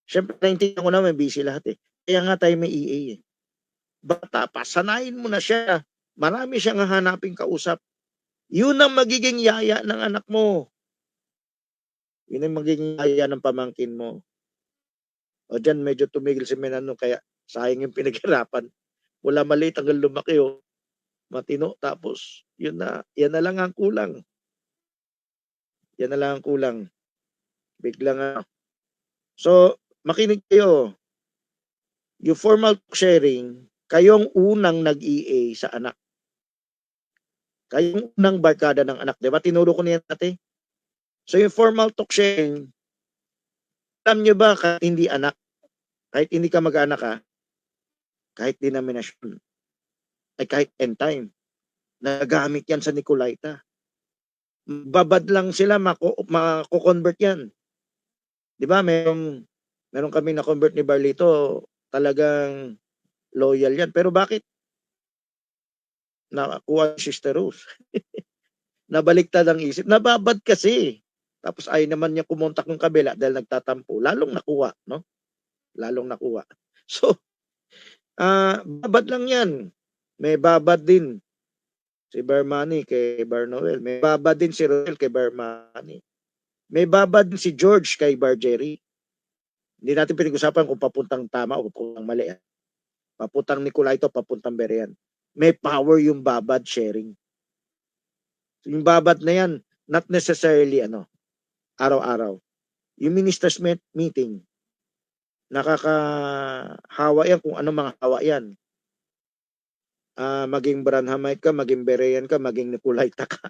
Siyempre, naintindihan ko naman, busy lahat eh. Kaya nga tayo may EA eh. Bata pa, sanayin mo na siya. Marami siyang hahanaping kausap. Yun ang magiging yaya ng anak mo. Yun ang magiging yaya ng pamangkin mo. O dyan, medyo tumigil si Menano, kaya sayang yung pinaghirapan. Wala maliit hanggang lumaki o matino. Tapos, yan na lang ang kulang. Yan na lang ang kulang. Biglang So, makinig kayo. Yung formal sharing, kayong unang nag-EA sa anak. Kayong unang barkada ng anak. Diba? Tinuro ko niyan natin. So, yung formal talk sharing, alam nyo ba kahit hindi anak, kahit hindi ka mag-anak kahit denomination, ay kahit end time, nagamit yan sa Nicolaita. Babad lang sila, mako-convert yan. Di ba? Meron kami na-convert ni Barlito, talagang loyal yan. Pero bakit? Nakuha si Sister Rose. Nabaliktad ang isip. Nababad kasi. Tapos ay naman niya kumontak ng kabila dahil nagtatampo. Lalong nakuha, no? Lalong nakuha. So, babad lang yan. May babad din si Barmani kay Barnoel. May babad din si Roel kay Barmani. May babad din si George kay Barjeri. Hindi natin pinag-usapan kung papuntang tama o papuntang mali. Papuntang Nicolaito, papuntang Berean. May power yung babad sharing. Yung babad na yan, not necessarily araw-araw. Yung ministers meeting, nakakahawa yan kung ano mga hawa yan. Maging Branhamite ka, maging Berean ka, maging Nicolaita ka.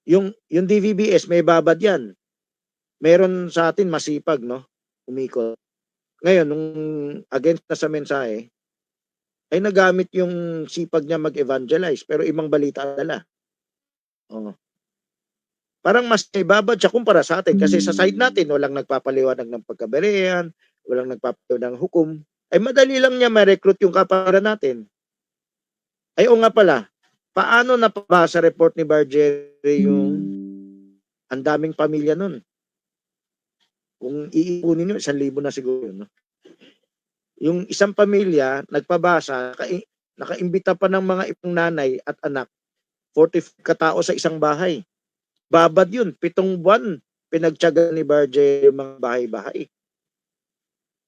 Yung DVBS, may babad yan. Meron sa atin masipag, no? Umikot. Ngayon, nung against na sa mensahe, ay nagamit yung sipag niya mag-evangelize, pero ibang balita dala. Parang mas ibabad siya kumpara sa atin kasi sa side natin walang nagpapaliwanag ng pagkaberean, walang nagpapaliwanag ng hukom. Ay madali lang niya ma-recruit yung kapatiran natin. Ay o nga pala, paano napabasa report ni Barjeri yung ang daming pamilya nun? Kung iipunin nyo, 1,000 na siguro. No? Yung isang pamilya, nagpabasa, nakaimbita pa ng mga ipong nanay at anak, 40 katao sa isang bahay. Babad yun, 7 buwan, pinagtiyaga ni Barjeri yung mga bahay-bahay.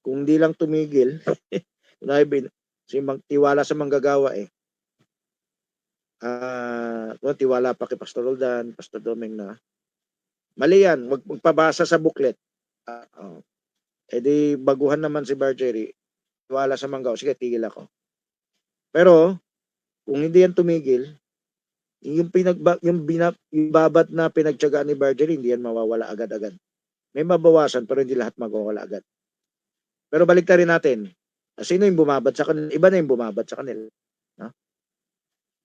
Kung di lang tumigil, tiwala sa manggagawa tiwala pa kay Pastor Roldan, Pastor Domeng na. Mali yan, wag magpabasa sa booklet. Di baguhan naman si Barjeri, tiwala sa manggagawa, sige tigil ako. Pero, kung hindi yan tumigil, yung babad na pinagtiyagaan ni Barjeri, hindi yan mawawala agad-agad. May mabawasan, pero hindi lahat mawawala agad. Pero balik rin natin. Sino yung bumabad sa kanila? Iba na yung bumabad sa kanila. No?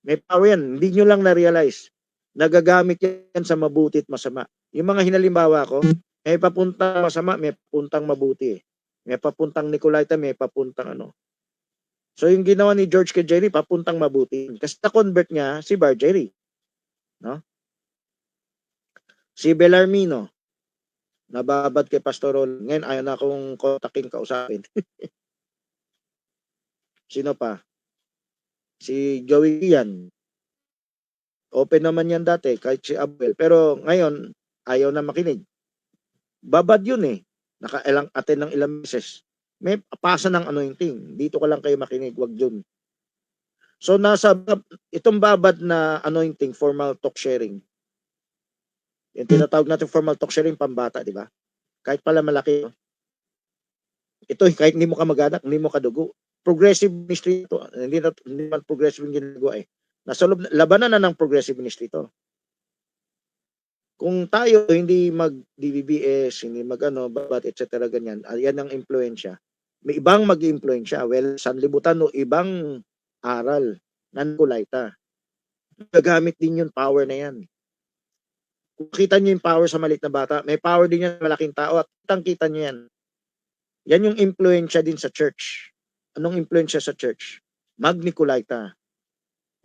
May power yan. Hindi nyo lang na-realize. Nagagamit yan sa mabuti at masama. Yung mga hinalimbawa ko, may papuntang masama, may papuntang mabuti. May papuntang Nicolaita, may papuntang So yung ginawa ni George kay Jerry, papuntang mabuti. Kasi na-convert niya si Barjeri. No? Si Bellarmino, nababad kay Pastor Rol. Ngayon, ayaw na akong kontakin, kausapin. Sino pa? Si Joey yan. Open naman yan dati, kahit si Abel. Pero ngayon, ayaw na makinig. Babad yun Naka-attend ng ilang meses. May pasa ng anointing. Dito ka lang kayo makinig, wag dun. So, itong babad na anointing, formal talk sharing. Yung tinatawag natin formal talk sharing, pambata, di ba? Kahit pala malaki. Ito, kahit hindi mo ka mag-anak, hindi mo ka dugo. Progressive ministry ito. Hindi man progressive yung ginagawa Nasa labanan na ng progressive ministry ito. Kung tayo hindi mag-DVBS, hindi babat, etc. ganyan, yan ang impluensya. May ibang mag-impluensya. Well, sanlibutan o ibang aral na Nicolaita. Gagamit din yung power na yan. Kung kita nyo yung power sa maliit na bata, may power din yan sa malaking tao at kitang-kita nyo yan. Yan yung impluensya din sa church. Anong impluensya sa church? Mag-Nicolaita.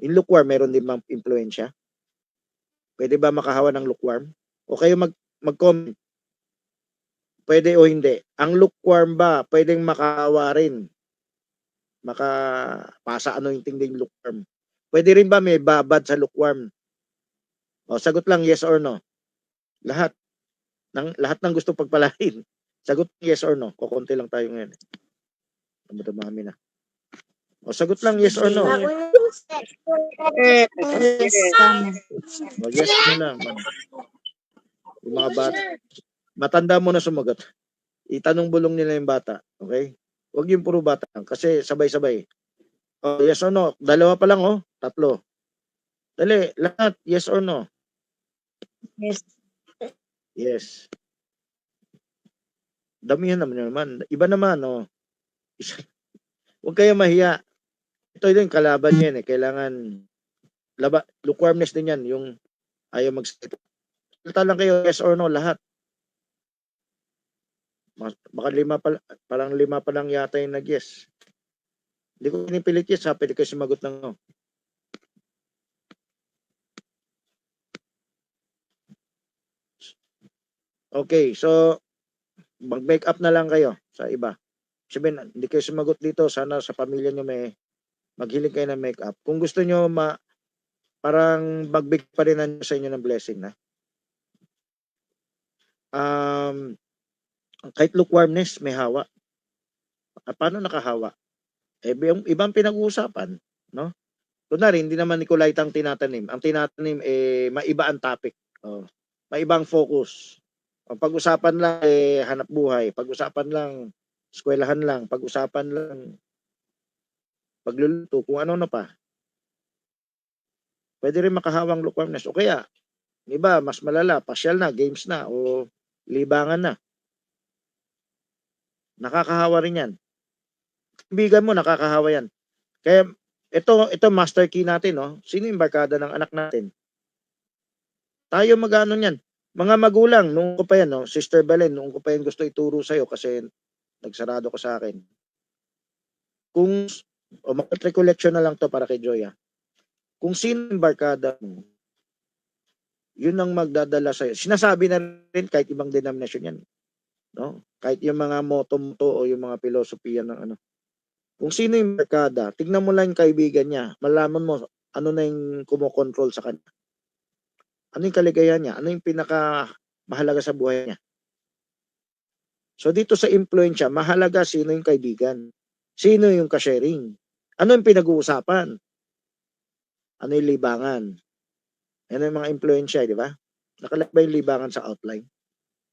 Yung lukewarm, meron din bang impluensya? Pwede ba makahawa ng lukewarm? O kayo mag-comment. Pwede o hindi. Ang lukewarm ba, pwedeng makahawa rin? Makapasa anointing din yung lukewarm. Pwede rin ba may babad sa lukewarm? O, sagot lang yes or no. Lahat ng gusto pagpalain. Sagot yes or no. Kukunti lang tayo ngayon. Dumami na. O, sagot lang yes or no. Yes, tama. O, yes mo lang. Yung mga bata. Matanda mo na sumagot. Itanong bulong nila yung bata. Okay? Huwag yung puro bata. Kasi sabay-sabay. O, yes or no. Dalawa pa lang, oh. Tatlo. Dali, lahat. Yes or no. Yes. Yes. Damihan naman. Iba naman, oh. Huwag kayo mahiya. Ito din, kalaban yan, eh. Kailangan, lukewarmness din yan, yung ayaw magsalita. Salita lang kayo, yes or no, lahat. Baka parang lima pa lang yata yung nag-yes. Hindi ko pinipilit yes, ha? Pwede kayo sumagot ng no. Okay, so, mag-make up na lang kayo sa iba. Sabihin, hindi kayo sumagot dito, sana sa pamilya nyo may maghiling kayo ng make up. Kung gusto nyo parang magbig pa rin sa inyo ng blessing na. Kahit lukewarmness, may hawa. Paano nakahawa? Yung ibang pinag-uusapan, no? Kunwari, hindi naman Nicolaita ang tinatanim. Ang tinatanim, maiba ang topic. Oh, maibang focus. Ang pag-usapan lang, hanap buhay. Pag-usapan lang, eskwelahan lang. Pag-usapan lang, pagluluto, kung ano na pa. Pwede rin makahawang lukewarmness. O kaya, iba, mas malala, pasyal na, games na, o libangan na. Nakakahawa rin yan. Kaibigan mo, nakakahawa yan. Kaya, ito master key natin, no? Sino yung barkada ng anak natin? Tayo mag-ano yan. Mga magulang, nung ko pa yan, no? Sister Belen, nung ko pa yan gusto ituro sa'yo kasi nagsarado ko sa akin. Kung, recollection na lang to para kay Joya. Kung sino yung barkada mo, yun ang magdadala sa'yo. Sinasabi na rin kahit ibang denomination yan. No? Kahit yung mga motto-motto o yung mga filosofiya ng ano. Kung sino yung barkada, tignan mo lang yung kaibigan niya. Malaman mo ano na yung kumokontrol sa kanya. Ano yung kaligayahan niya? Ano yung pinaka mahalaga sa buhay niya? So dito sa influensya, mahalaga sino yung kaibigan. Sino yung ka-sharing. Ano yung pinag-uusapan? Ano yung libangan? Ano yung mga influensya, di ba? Nakalagay ba yung libangan sa outline?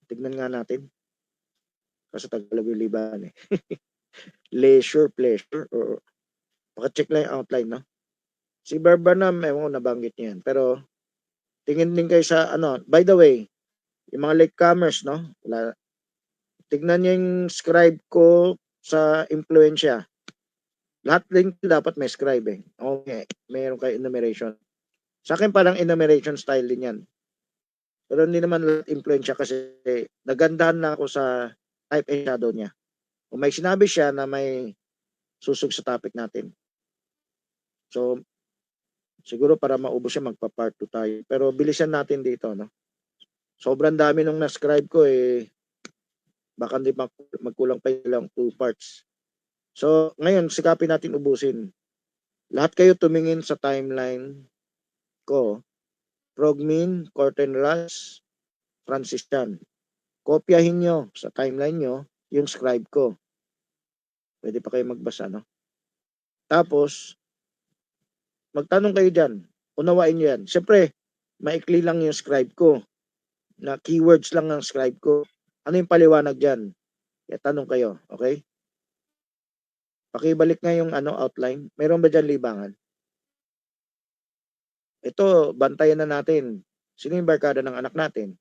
Tignan nga natin. Kasi Tagalog yung libangan eh. Leisure, pleasure, or paka-check lang yung outline, no? Si Barbanam, nabanggit niya yan. Pero tingin din kayo sa ano, by the way, yung mga latecomers, no? Tignan niyo yung scribe ko sa influensya. Lahat din dapat may scribe eh. Okay, mayroon kayo enumeration. Sa akin parang enumeration style din yan. Pero hindi naman lahat influensya kasi nagandahan na ako sa type and shadow niya. Kung may sinabi siya na may susug sa topic natin. So, siguro para maubos siya, magpa-part 2 tayo. Pero bilisan natin dito, no? Sobrang dami nung na-scribe ko baka hindi magkulang pa lang 2 parts. So, ngayon, sikapin natin ubusin. Lahat kayo tumingin sa timeline ko. Progmin, Corten Rush, Francis Chan. Kopyahin nyo sa timeline nyo yung scribe ko. Pwede pa kayo magbasa, no? Tapos, magtanong kayo dyan. Unawain nyo yan. Siyempre, maikli lang yung scribe ko. Na keywords lang ang scribe ko. Ano yung paliwanag dyan? Kaya tanong kayo, okay? Pakibalik nga yung outline. Meron ba dyan libangan? Ito, bantayan na natin. Sino yung barkada ng anak natin?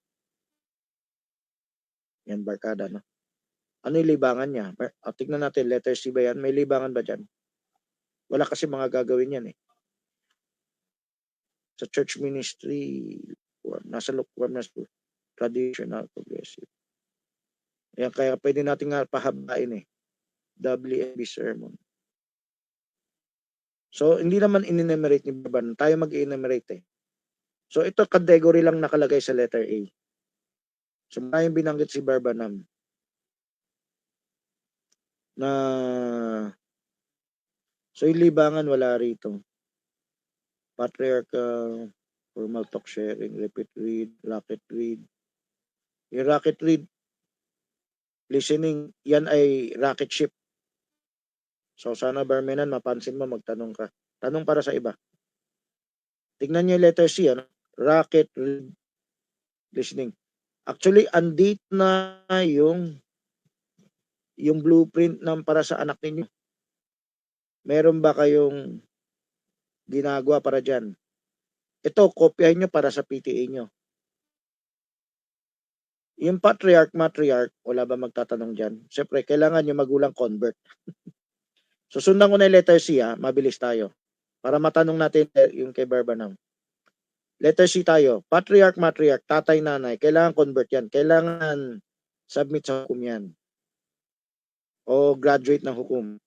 Yan, barkada, no? Ano yung libangan niya? Tignan natin, letter C ba yan? May libangan ba dyan? Wala kasi mga gagawin yan eh. Sa church ministry, nasa lukewarm na traditional, progressive. Ayan, kaya pwede natin nga pahabain eh. WMB sermon. So, hindi naman in-enumerate ni Barbanam. Tayo mag-enumerate eh. So, ito category lang nakalagay sa letter A. So, maraming binanggit si Barbanam na so, yung libangan wala rito. Patriarchal, formal talk sharing, repeat read, rocket read. Yung rocket read, listening, yan ay rocket ship. So, sana Barmenan, mapansin mo, magtanong ka. Tanong para sa iba. Tignan niyo yung letter C, ano? Rocket read, listening. Actually, andito na yung blueprint ng para sa anak ninyo. Meron ba kayong ginagawa para dyan? Ito, kopyahin nyo para sa PTA nyo. Yung patriarch, matriarch, wala ba magtatanong dyan? Siyempre, kailangan yung magulang convert. Susundan ko na yung letter C, ha? Mabilis tayo. Para matanong natin yung kay Barbanam. Letter C tayo. Patriarch, matriarch, tatay, nanay. Kailangan convert yan. Kailangan submit sa hukom yan. O graduate ng hukom.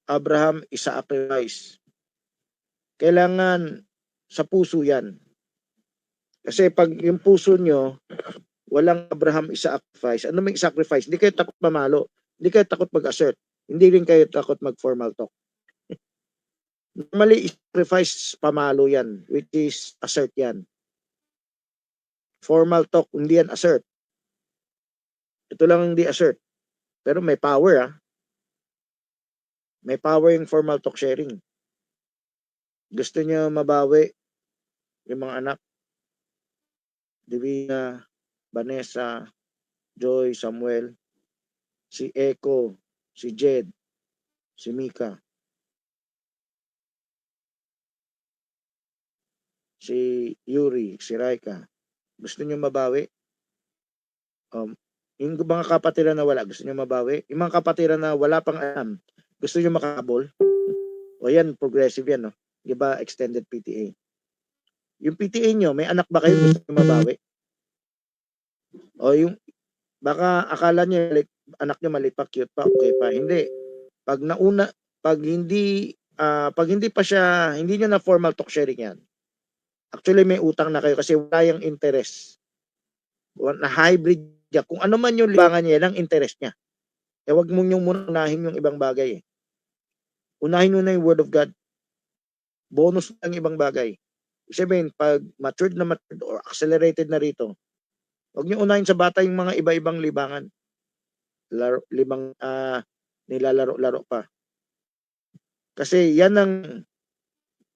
Abraham is sacrifice. Kailangan sa puso yan. Kasi pag yung puso nyo, walang Abraham is sacrifice. Ano may sacrifice? Hindi kayo takot mamalo. Hindi kayo takot mag-assert. Hindi rin kayo takot mag-formal talk. Normally, sacrifice pamalo yan, which is assert yan. Formal talk, hindi yan assert. Ito lang hindi assert. Pero may power, ah. May power yung formal talk sharing. Gusto niyo mabawi yung mga anak? Divina, Vanessa, Joy, Samuel, si Echo, si Jed, si Mika, si Yuri, si Raika. Gusto niyo mabawi? Yung mga kapatiran na wala, gusto niyo mabawi? Yung mga kapatiran na wala pang alam, gusto niyo makakabol? O yan, progressive yan, no? Diba, extended PTA. Yung PTA nyo, may anak ba kayo gusto niyo mabawi? O yung, baka akala niyo, anak niyo maliit pa, cute pa, okay pa. Hindi. Pag nauna, pag hindi pa siya, hindi niyo na formal talk sharing yan. Actually, may utang na kayo kasi wala yung interest. Na hybrid niya. Kung ano man yung libangan niya, yan ang interest niya. Eh, wag mo nyo muna unahin yung ibang bagay. Unahin mo na yung Word of God. Bonus lang ibang bagay. Sabihin, pag matured or accelerated na rito, wag nyo unahin sa bata yung mga iba-ibang libangan. Nilalaro-laro pa. Kasi yan ang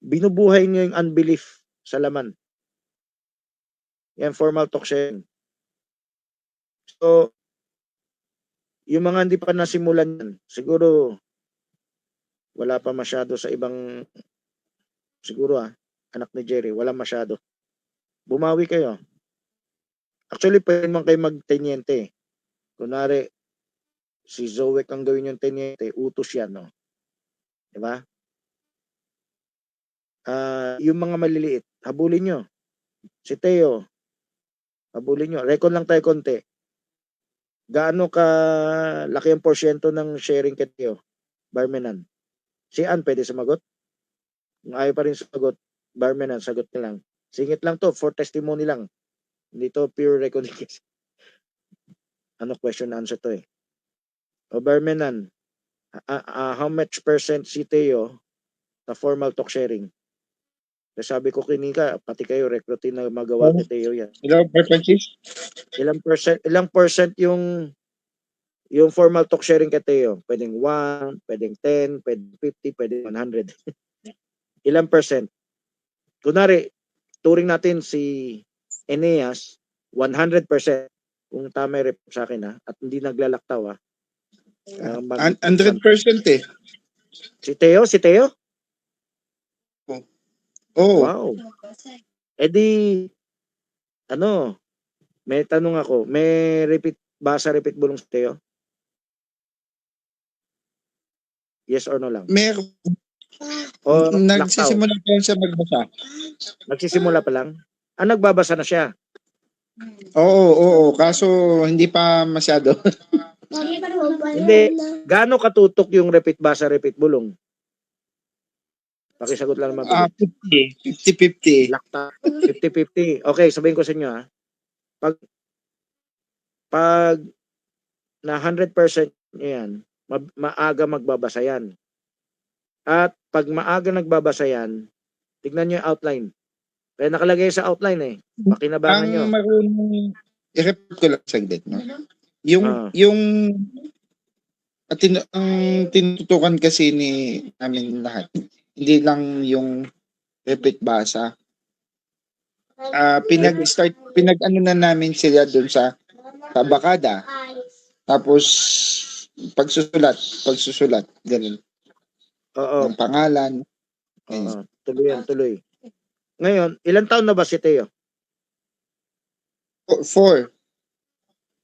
binubuhay nyo yung unbelief sa laman. Yan, formal talk sharing. So, yung mga hindi pa nasimulan yan, siguro wala pa masyado sa ibang, siguro anak ni Jerry, wala masyado. Bumawi kayo. Actually, pwede man kayo mag-tenyente. Kunwari, si Zoe ang gawin yung tenyente, utos yan, no? Diba? Yung mga maliliit, habulin nyo. Si Teo, habulin nyo. Record lang tayo konti. Gaano ka laki ang porsyento ng sharing kay Teo? Barmenan. Si Ann, pwede sumagot? Kung ayaw pa rin sumagot, Barmenan, sagot na lang. Singit lang to, for testimony lang. Hindi to pure recognition. Ano question answer to eh. O Barmenan, how much percent si Teo sa formal talk sharing? Kasi sabi ko kinika, pati kayo recruiting na magawa kay Teo yan. Hello, Francis? Ilang percent yung formal talk sharing kay Teo? Pwedeng 1, pwedeng 10, pwedeng 50, pwedeng 100. Ilang percent? Kunwari, turing natin si Eneas, 100%. Kung tama yung report sa akin at hindi naglalaktaw 100% eh. Si Teo? Oo. Wow. Eh di, may tanong ako, may repeat bulong si Teo? Yes or no lang? Meron. O Nagsisimula pa lang siya magbasa. Nagsisimula pa lang? Nagbabasa na siya? Oo. Kaso hindi pa masyado. Hindi. Gaano katutok yung repeat basa, repeat bulong? Pakisagot lang naman. 50. Lakta. 50-50. Okay, sabihin ko sa inyo ha. Pag na 100% nyo yan, maaga magbabasa yan. At pag maaga nagbabasa yan, tignan nyo yung outline. Kaya nakalagay sa outline eh. Pakinabangan nyo. Ang marunong, i-repeat ko lang saglit, no? Ah. Ang tinututukan kasi namin lahat, hindi lang yung repeat basa. Pinag-ano na namin sila dun sa bakada. Tapos, pagsusulat, ganun. Oo. Ang pangalan. Oo. Tuloy. Ngayon, ilang taon na ba si Teo? 4.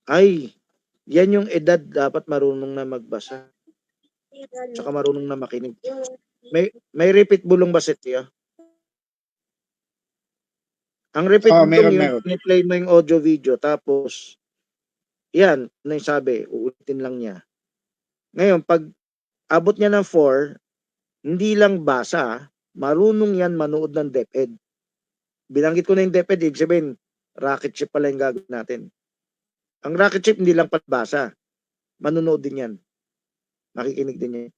Ay, yan yung edad dapat marunong na magbasa. Tsaka marunong na makinig. May repeat bulong ba si Teo? Ang repeat bulong yung play mo yung audio video tapos yan, na yung sabi, uulitin lang niya. Ngayon, pag abot niya ng 4, hindi lang basa, marunong yan manood ng DepEd. Binanggit ko na yung DepEd, ibig sabihin, rocket ship pala yung gagawin natin. Ang rocket ship hindi lang patbasa, manonood din yan. Makikinig din yan.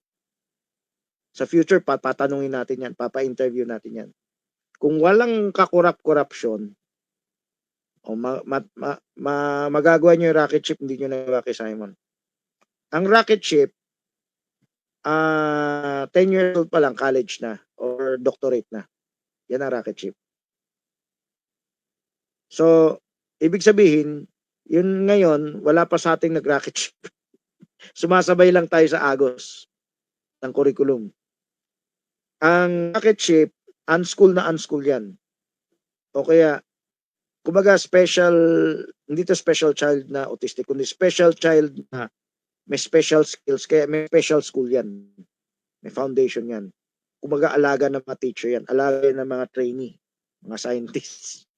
Sa future, papatanungin natin yan, papa-interview natin yan. Kung walang kakurap-corruption, o magagawa nyo yung rocket ship, hindi nyo nagawa kay Simon. Ang rocket ship, 10 years old pa lang, college na, or doctorate na. Yan ang rocket ship. So, ibig sabihin, yun ngayon, wala pa sa ating nag-rocket ship. Sumasabay lang tayo sa agos ng curriculum. Ang rocket ship, unschool na unschool yan. O kaya, kumbaga hindi to special child na autistic, kundi special child na may special skills, kaya may special school yan. May foundation yan. Kumbaga, alaga ng mga teacher yan, alaga ng mga trainee, mga scientists.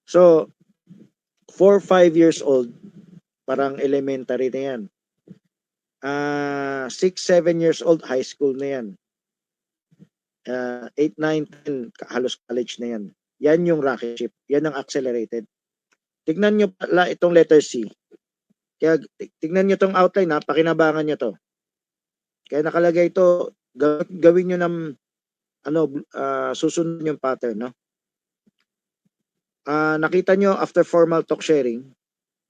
So, 4-5 years old, parang elementary na yan. 6-7 years old, high school na yan. 8-9-10, halos college na yan. Yan yung rocket ship. Yan ang accelerated. Tignan nyo pala itong letter C. Kaya tignan nyo itong outline ha, pakinabangan nyo to. Kaya nakalagay ito, gawin nyo ng susunod yung pattern, no? Nakita nyo after formal talk sharing,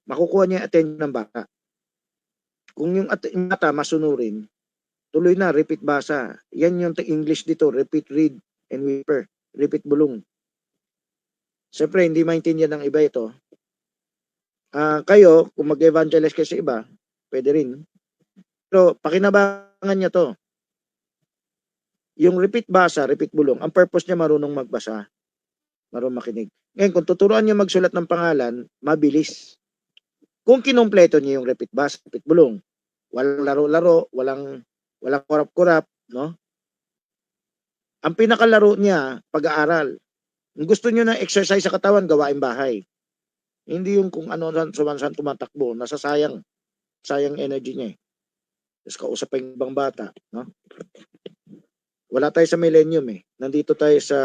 makukuha niya attention ng bata. Kung yung bata masunurin, tuloy na, repeat basa. Yan yung English dito, repeat, read, and whisper. Repeat bulong. Siyempre, hindi maintindihan ng iba ito. Kayo, kung mag-evangelize kayo sa iba, pwede rin. Pero pakinabangan niya to. Yung repeat basa, repeat bulong, ang purpose niya marunong magbasa, marunong makinig. Ngayon, kung tuturuan niya magsulat ng pangalan, mabilis. Kung kinumpleto niya yung repeat basa, repeat bulong, walang laro-laro, walang kurap-kurap, no? Ang pinakalaro niya, pag-aaral. Kung gusto niyo ng exercise sa katawan, gawain bahay. Hindi yung kung ano saan tumatakbo, nasasayang energy niya eh. Tapos kausap pa yung ibang bata, no? Wala tayo sa millennium eh. Nandito tayo sa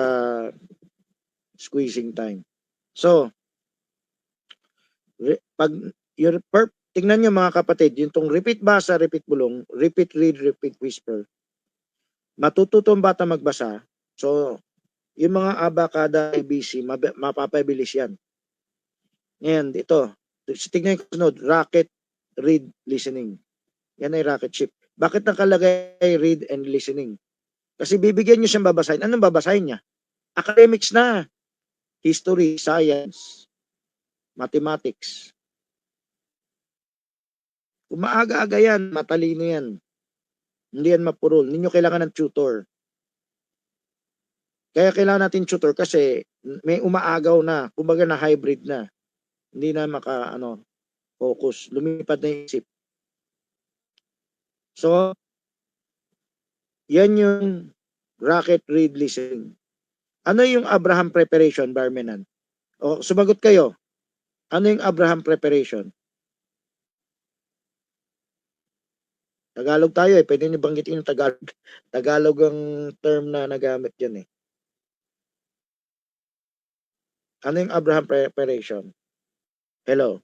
squeezing time. So, tingnan nyo mga kapatid, yung tong repeat basa, repeat bulong, repeat read, repeat whisper. Matututo ang bata magbasa. So, yung mga abakada, ABC, mapapabilis yan. Ngayon, ito. Tingnan ko sunod, rocket, read, listening. Yan ay rocket ship. Bakit nakalagay read and listening? Kasi bibigyan nyo siyang babasahin. Anong babasahin niya? Academics na. History, science, mathematics. Kung maaga-aga yan, matalino yan. Hindi yan mapurol. Hindi nyo kailangan ng tutor. Kaya kailangan natin tutor kasi may umaagaw na. Kumbaga na hybrid na. Hindi na focus. Lumipad na isip. So, yan yung rocket read listening. Ano yung Abraham preparation, Barmenan? O, sumagot kayo. Ano yung Abraham preparation? Tagalog tayo eh. Pwede niyo banggitin yung Tagalog. Tagalog ang term na nagamit dyan eh. Ano yung Abraham preparation? Hello?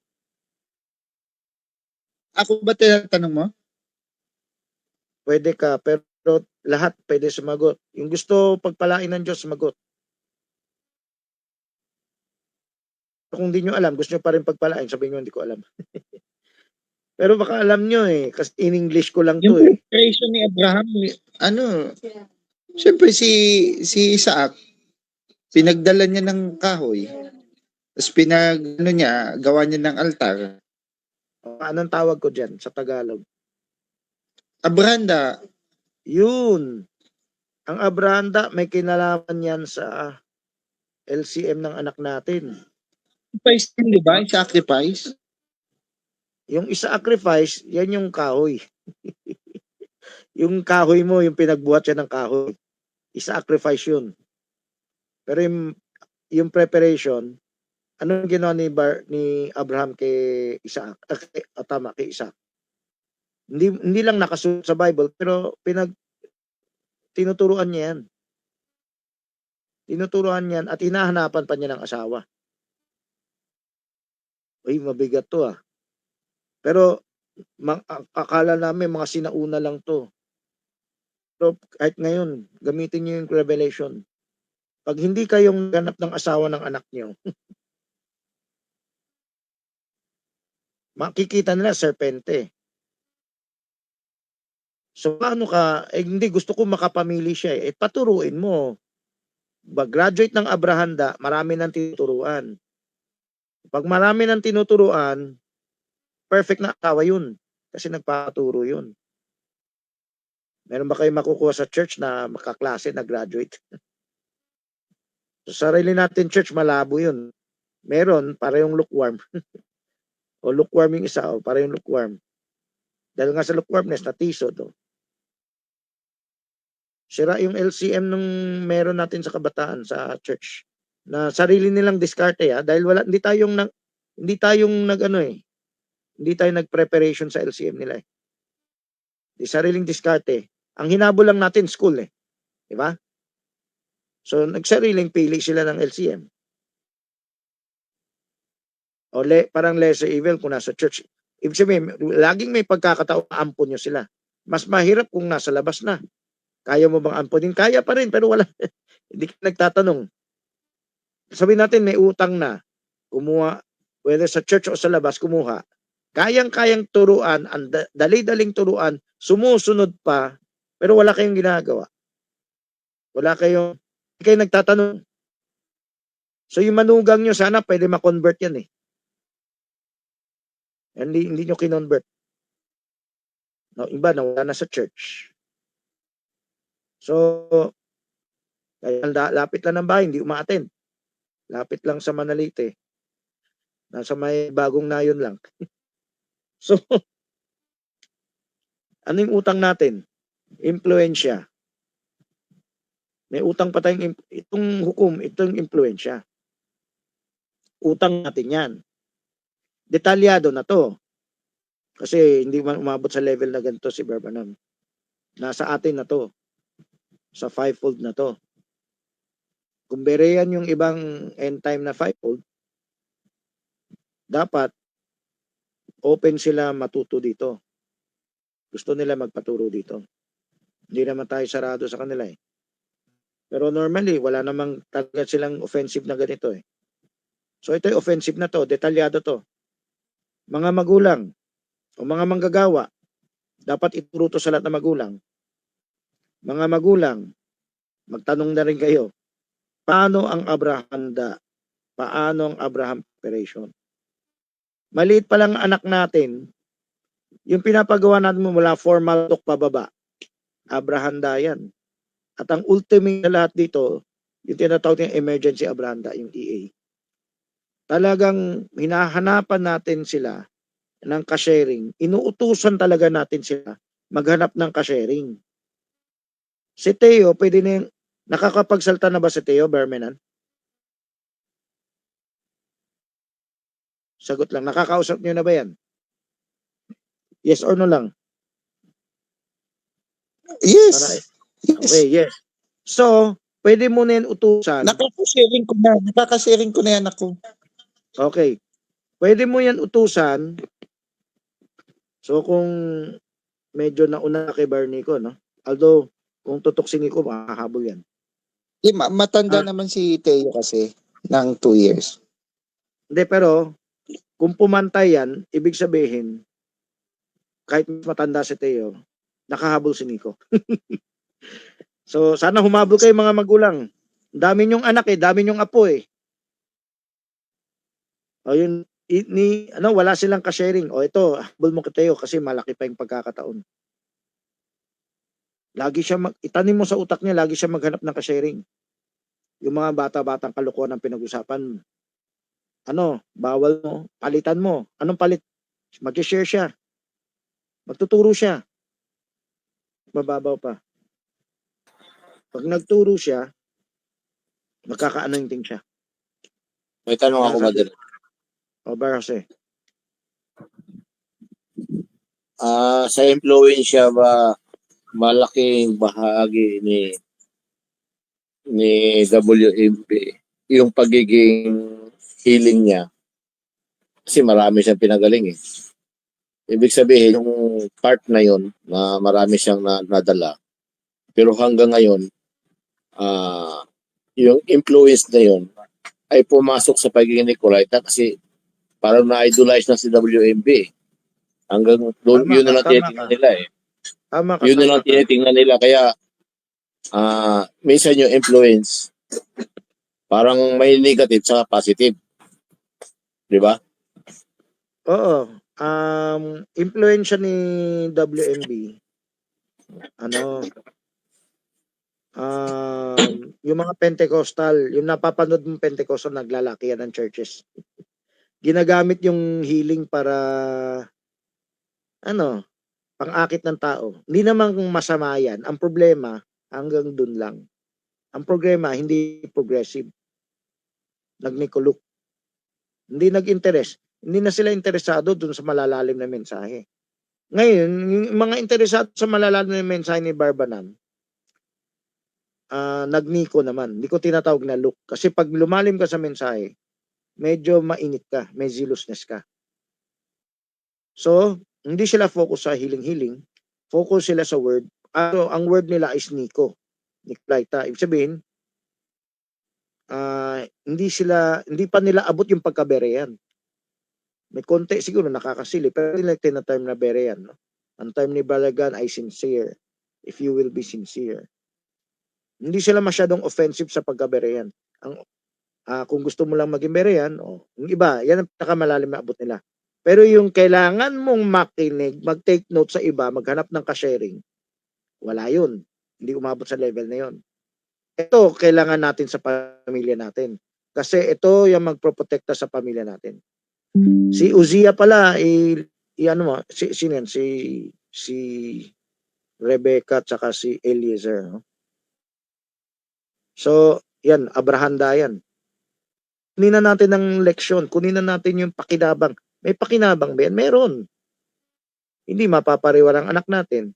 Ako ba tinatanong mo? Pwede ka, pero lahat pwede sumagot. Yung gusto pagpalain ng Diyos, sumagot. Kung hindi nyo alam, gusto nyo pa rin pagpalain, sabihin nyo, hindi ko alam. Pero baka alam nyo eh, kasi in English ko lang Yung to eh. preparation ni Abraham, siyempre si Isaac, pinagdala niya ng kahoy. Tapos gawa niya ng altar. Anong tawag ko dyan sa Tagalog? Abrahanda, Yun. Ang Abrahanda, may kinalaman yan sa LCM ng anak natin. sacrifice din, di ba? Sacrifice. Yung isa-sacrifice, yan yung kahoy. Yung kahoy mo, yung pinagbuhat siya ng kahoy. Isa-sacrifice yun. Pero yung preparation, anong ginawa ni Abraham kay Isaac? Tama, kay Isaac. Hindi lang nakasulat sa Bible, pero tinuturuan niya yan. Tinuturuan niyan at hinahanapan pa niya ng asawa. Uy, mabigat to ah. Pero akala namin mga sinauna lang to. Pero kahit ngayon, gamitin niyo yung revelation. Pag hindi kayong ganap ng asawa ng anak niyo, makikita nila serpente. So paano ka, hindi gusto ko makapamili siya eh. Paturuin mo. Graduate ng Abrahanda, marami nang tinuturuan. Pag marami nang tinuturuan, perfect na asawa yun. Kasi nagpaturo yun. Meron ba kayo makukuha sa church na makaklase na graduate? Sa sarili natin church, malabo yun. Meron, parehong lukewarm. O lukewarm yung isa, o parehong lukewarm. Dahil nga sa lukewarmness, natisod. O. Sira yung LCM nung meron natin sa kabataan sa church. Na sarili nilang diskarte dahil hindi tayong nag-preparation sa LCM nila eh. Di sariling diskarte. Ang hinabol lang natin school eh. Di ba? So nagsariling pili sila ng LCM. O parang lesser evil kung nasa church. Ibig sabihin, laging may pagkakataon ampon nyo sila. Mas mahirap kung nasa labas na. Kaya mo bang amponin? Kaya pa rin, pero wala. Hindi ka nagtatanong. Sabihin natin, may utang na. Kumuha, whether sa church o sa labas, kumuha. Kayang-kayang turuan, dali-daling turuan, sumusunod pa, pero wala kayong ginagawa. Hindi kayo nagtatanong. So yung manugang nyo, sana pwede ma-convert yan eh. Hindi nyo kinonvert. No, iba na wala na sa church. So, kaya lapit lang ng bahay, hindi umaattend. Lapit lang sa Manalite. Nasa may bagong nayon lang. So, ano yung utang natin? Impluensya. May utang pa tayong, itong hukom, itong impluensya. Utang natin yan. Detalyado na to. Kasi hindi man umabot sa level na ganito si Barbanam. Nasa atin na to. Sa fivefold na to. Kung bereyan yung ibang end time na fivefold, dapat open sila matuto dito. Gusto nila magpaturo dito. Hindi naman tayo sarado sa kanila eh. Pero normally, wala namang talaga silang offensive na ganito eh. So ito yung offensive na to, detalyado to. Mga magulang o mga manggagawa, dapat ituro to sa lahat ng magulang. Mga magulang, magtanong na rin kayo, paano ang Abrahanda? Paano ang Abraham preparation? Maliit pa lang anak natin, yung pinapagawa natin mula formal talk pababa, Abrahanda yan. At ang ultimate na lahat dito, yung tinatawag ng emergency Abrahanda, yung EA. Talagang hinahanapan natin sila ng ka-sharing. Inuutusan talaga natin sila maghanap ng ka-sharing. Si Teo, pwede na nakakapagsalta na ba si Teo, Bermenan? Sagot lang, nakakausap niyo na ba yan? Yes or no lang? Yes. Okay, yes. So, pwede mo na yan utusan. Nakaka-sharing ko na yan ako. Okay. Pwede mo yan utusan. So, kung medyo nauna kay Barnico, no? Although, kung tutok si Nico, makahabol yan. Matanda Ah. naman si Teo kasi ng 2 years. Hindi, pero, kung pumantay yan, ibig sabihin, kahit matanda si Teo, nakahabol si Nico. So, sana humabol kayo mga magulang. Dami nyong anak dami nyong apo O yun, wala silang ka-sharing. O ito, habol mo kay Teo kasi malaki pa yung pagkakataon. Lagi siya itanim mo sa utak niya, lagi siya maghanap ng ka-sharing. Yung mga bata-batang kalokohan ang pinag-usapan. Bawal mo, palitan mo. Anong palit? Mag-share siya. Magtuturo siya. Mababaw pa. Pag nagturo siya, magkaka-anointing siya. May tanong ako, Brother. O Barose. Sa impluwensya ba malaking bahagi ni WMP yung pagiging healing niya? Kasi marami siyang pinagaling Ibig sabihin, yung part na yon na marami siyang nadala. Pero hanggang ngayon, yung influence na yon ay pumasok sa pagiging Nicolaita kasi parang na-idolize na si WMP. Hanggang doon, Tama yun na lang ka. tinitingnan nila Tama ka. Yun na lang tinitingnan nila. Kaya, minsan yung influence, parang may negative sa positive. Di ba? Oo. Impluensya ni WMB, yung mga Pentecostal, yung napapanood mong Pentecostal, naglalaki yan ng churches. Ginagamit yung healing para, pang-akit ng tao. Hindi naman masama yan. Ang problema, hanggang dun lang. Ang problema, hindi progressive. Nagnikulok. Hindi nag-interest. Hindi na sila interesado dun sa malalalim na mensahe. Ngayon, yung mga interesado sa malalalim na mensahe ni Barbanam, nagniko naman. Hindi ko tinatawag na look. Kasi pag lumalim ka sa mensahe, medyo mainit ka, may zealousness ka. So, hindi sila focus sa healing. Focus sila sa word. Ang word nila is Nico. Nicolaita. Ibig sabihin, hindi pa nila abot yung pagkaberean. May konti siguro nakakasili, pero hindi nila term na berean. No? Ang term ni Balagan ay sincere. If you will be sincere. Hindi sila masyadong offensive sa pagkaberean. Kung gusto mo lang maging berean, yung iba, yan ang pinakamalalim na abot nila. Pero yung kailangan mong makinig, mag-take note sa iba, maghanap ng ka-sharing, wala yun. Hindi umabot sa level na yun. Ito, kailangan natin sa pamilya natin. Kasi ito yung magproprotekta sa pamilya natin. Si Uzziah pala, sino yan? Si Rebecca at saka si Eliezer. No? So, yan, Abrahanda yan. Kunin na natin ng leksyon, kunin na natin yung pakinabang. May pakinabang ba yan? Meron. Hindi mapapariwara ang anak natin.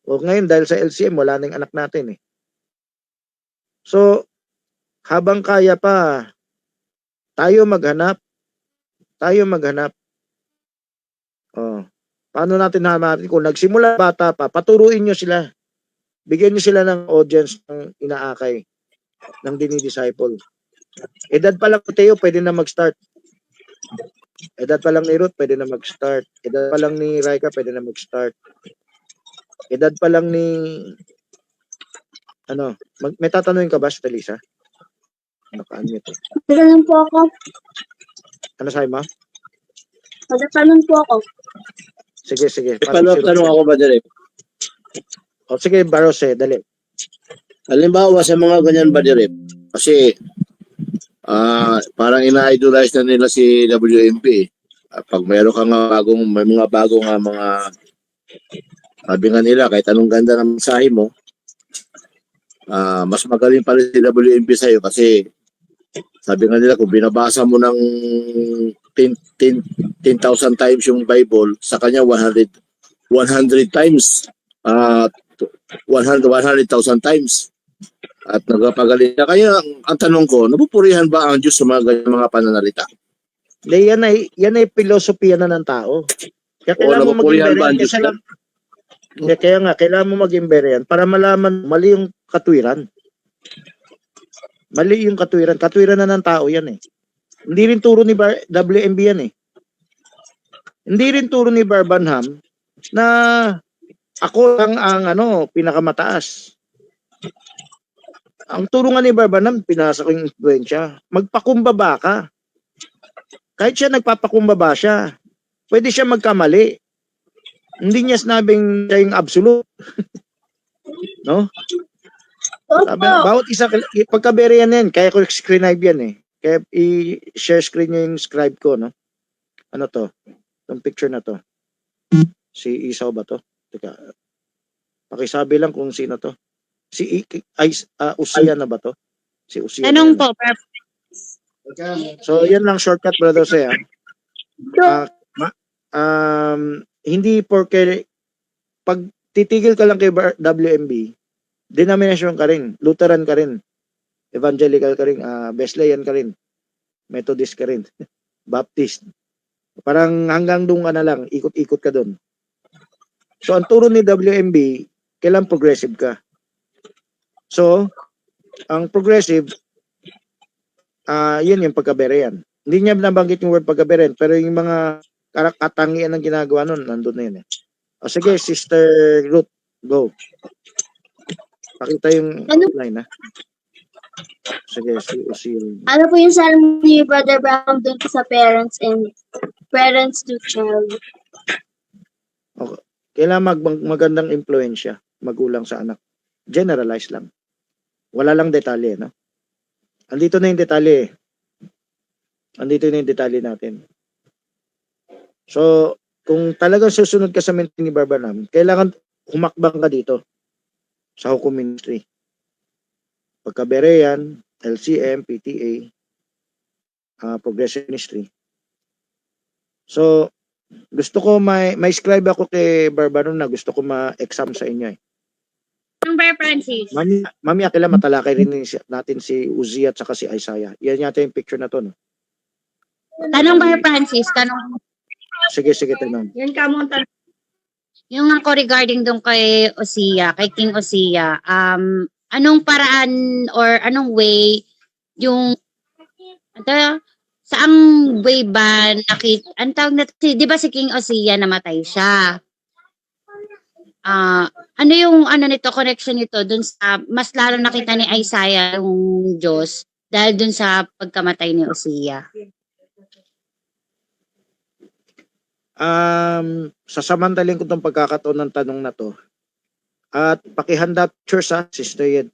O ngayon, dahil sa LCM, wala na yung anak natin So, habang kaya pa, tayo maghanap. Paano natin hanapin? Kung nagsimula bata pa, paturuin nyo sila. Bigyan nyo sila ng audience ng inaakay, ng dinidisciple. Edad pa lang ni Teo, pwede na mag-start. Edad pa lang ni Ruth, pwede na mag-start. Edad pa lang ni Raika, pwede na mag-start. Edad pa lang ni... may tatanungin ka ba, Stelisa? Naka-unmute. Magtatanong po ako. Ano sa'yo, ma? Magtatanong po ako. Sige. Tanong ako, Brother. Sige, Barose, dali. Halimbawa sa mga ganyan, Brother, kasi parang ina-idolize na nila si WMP. Pag mayroon ka nga may mga bagong mga sabi nga nila, kahit anong ganda ng mensahe mo, mas magaling pa rin si WMP sa'yo kasi sabi nga nila, kung binabasa mo ng 10,000 times yung Bible, sa kanya 100 times 100,000 times. At nagpagaling na. Kaya ang tanong ko, napupurihan ba ang Diyos sa mga ganyan mga pananalita? Yan ay filosofiya na ng tao. Kaya O kailangan mo maging napupurihan ba ang berian. Diyos yan? Kaya nga, kailangan mo maging berian para malaman mali yung katwiran. Mali yung katwiran. Katwiran na ng tao yan eh. Hindi rin turo ni WMB yan eh. Hindi rin turo ni Barbanham na ako lang ang pinakamataas. Ang turo nga ni Barbanham, pinasa ko yung influensya. Magpakumbaba ka. Kahit siya nagpapakumbaba siya, pwede siya magkamali. Hindi niya sinabing siya yung absolute. No? Sabi, bawat isa, pagkabere yan, kaya ko screen yan eh. Kaya i-share screen niya yung scribe ko, no? Ano to? Itong picture na to. Si Isaw ba to? Teka. Pakisabi lang kung sino to. Si Usia na ba to? Si Usia. Tanong po, So, yan lang shortcut, brother Jose. Hindi porke pag titigil ka lang kay WMB, denomination ka rin, Lutheran ka rin, Evangelical ka rin, Wesleyan ka rin, Methodist ka rin, Baptist. Parang hanggang doon ka na lang, ikot-ikot ka doon. So, ang turo ni WMB, kailan progressive ka. So, ang progressive, yun yung pagkaberean. Hindi niya nabanggit yung word pagkaberean, pero yung mga katangian ng ginagawa nun, nandun na yun eh. O sige, Sister Ruth, go. Pakita yung outline ha. Sige, si Ano po yung salmo ni Brother Brown dun sa parents and parents to child? okay. Kailangan magandang impluensya, magulang sa anak. Generalize lang. Wala lang detalye, no? Andito na yung detalye. Andito na yung detalye natin. So, kung talagang susunod ka sa mentor ni Barbanham, kailangan humakbang ka dito sa Hukom Ministry. Pagkaberean, LCM, PTA, Progressive Ministry. So, gusto ko may scribe ako kay Barbanham na gusto ko ma-exam sa inyo eh. Number Francis. Mami Akila, matalakay rin natin si Uzziah at saka si Isaiah. Yan yata yung picture na to, no? Tanong ba Francis? Tanong. Sige, tanong. Yan ka mo ang tanong. Yung ako regarding dun kay Uzziah, kay King Uzziah, anong paraan or anong way yung saang way ba ang tawag na, di ba si King Uzziah namatay siya? Ano yung nito, connection nito dun sa mas lalo nakita ni Isaiah yung Diyos dahil dun sa pagkamatay ni Uzziah? Sasamantalin ko itong pagkakataon ng tanong na to. At pakihanda picture sa Sister Yed.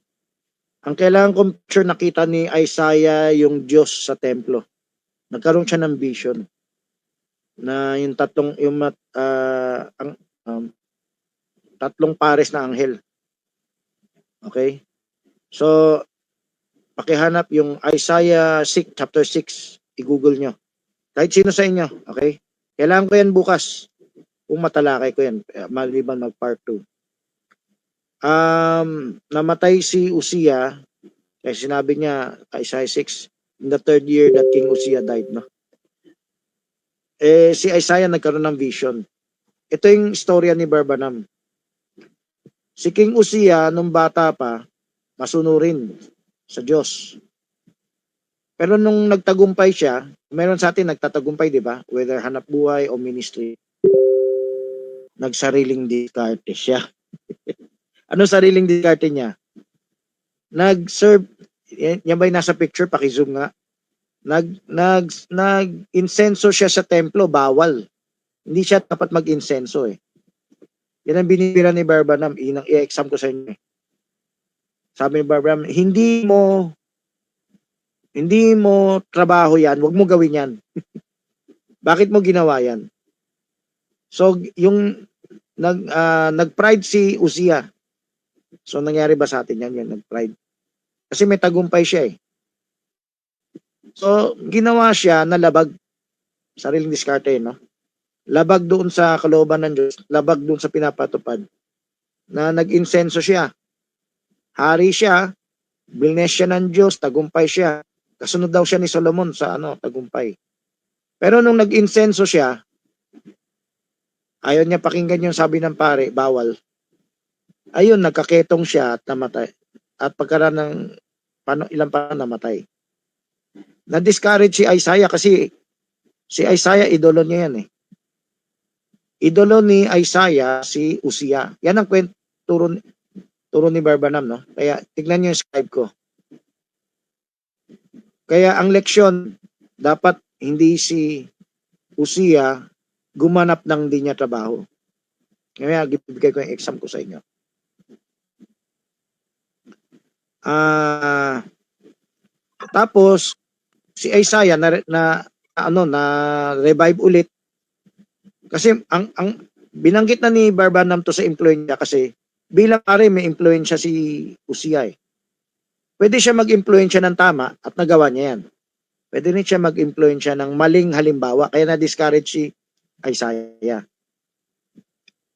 Ang kailangan kong picture nakita ni Isaiah yung Diyos sa templo. Nagkaroon siya ng vision na yung tatlong pares na anghel. Okay? So, pakihanap yung Isaiah 6, chapter 6. I-google nyo. Kahit sino sa inyo. Okay? Kailangan ko yan bukas. Kung matalakay ko yan. Maliban mag-part 2. Namatay si Uzziah. Kaya sinabi niya, Isaiah 6, in the 3rd year that King Uzziah died. No? Si Isaiah nagkaroon ng vision. Ito yung istorya ni Barbanham. Si King Uzziah, nung bata pa, masunurin sa Diyos. Pero nung nagtagumpay siya, meron sa atin nagtatagumpay, di ba? Whether hanap buhay o ministry. Nagsariling diskarte siya. Ano sariling diskarte niya? Nag-serve, yan ba'y nasa picture? Paki-zoom nga. Nag-insenso siya sa templo, bawal. Hindi siya dapat mag-insenso eh. Yan ang binibira ni Barbanham. I-exam ko sa inyo eh. Sabi ni Barbanham, hindi mo trabaho yan, huwag mo gawin yan. Bakit mo ginawa yan? So, yung nag-pride si Uzziah. So, nangyari ba sa atin yan? Yan, nag-pride. Kasi may tagumpay siya eh. So, ginawa siya na labag. Sariling diskarte, no? Labag doon sa kalooban ng Diyos, labag doon sa pinapatupad. na nag-insenso siya. Hari siya, bilnes siya ng Diyos, tagumpay siya. Kasunod daw siya ni Solomon sa tagumpay. Pero nung nag-insenso siya, ayaw niya pakinggan yung sabi ng pare, bawal. Ayun, nagkaketong siya at namatay. At pagkaraan ng ilang pa namatay. Na-discourage si Isaiah kasi si Isaiah, idolo niya yan eh. Idolo ni Isaiah, si Uzziah. Yan ang turo ni Barbanam, no? Kaya tignan niyo yung scribe ko. Kaya ang leksyon, dapat hindi si Uzziah gumanap ng di niya trabaho. Kaya bibigay ko yung exam ko sa inyo. Tapos si Isaiah na revive ulit kasi ang binanggit na ni Barbanam to sa influensya kasi bilang pare may influensya si Uzziah. Pwede siya mag-influensya ng tama at nagawa niya yan. Pwede rin siya mag-influensya ng maling halimbawa kaya na-discourage si Isaiah.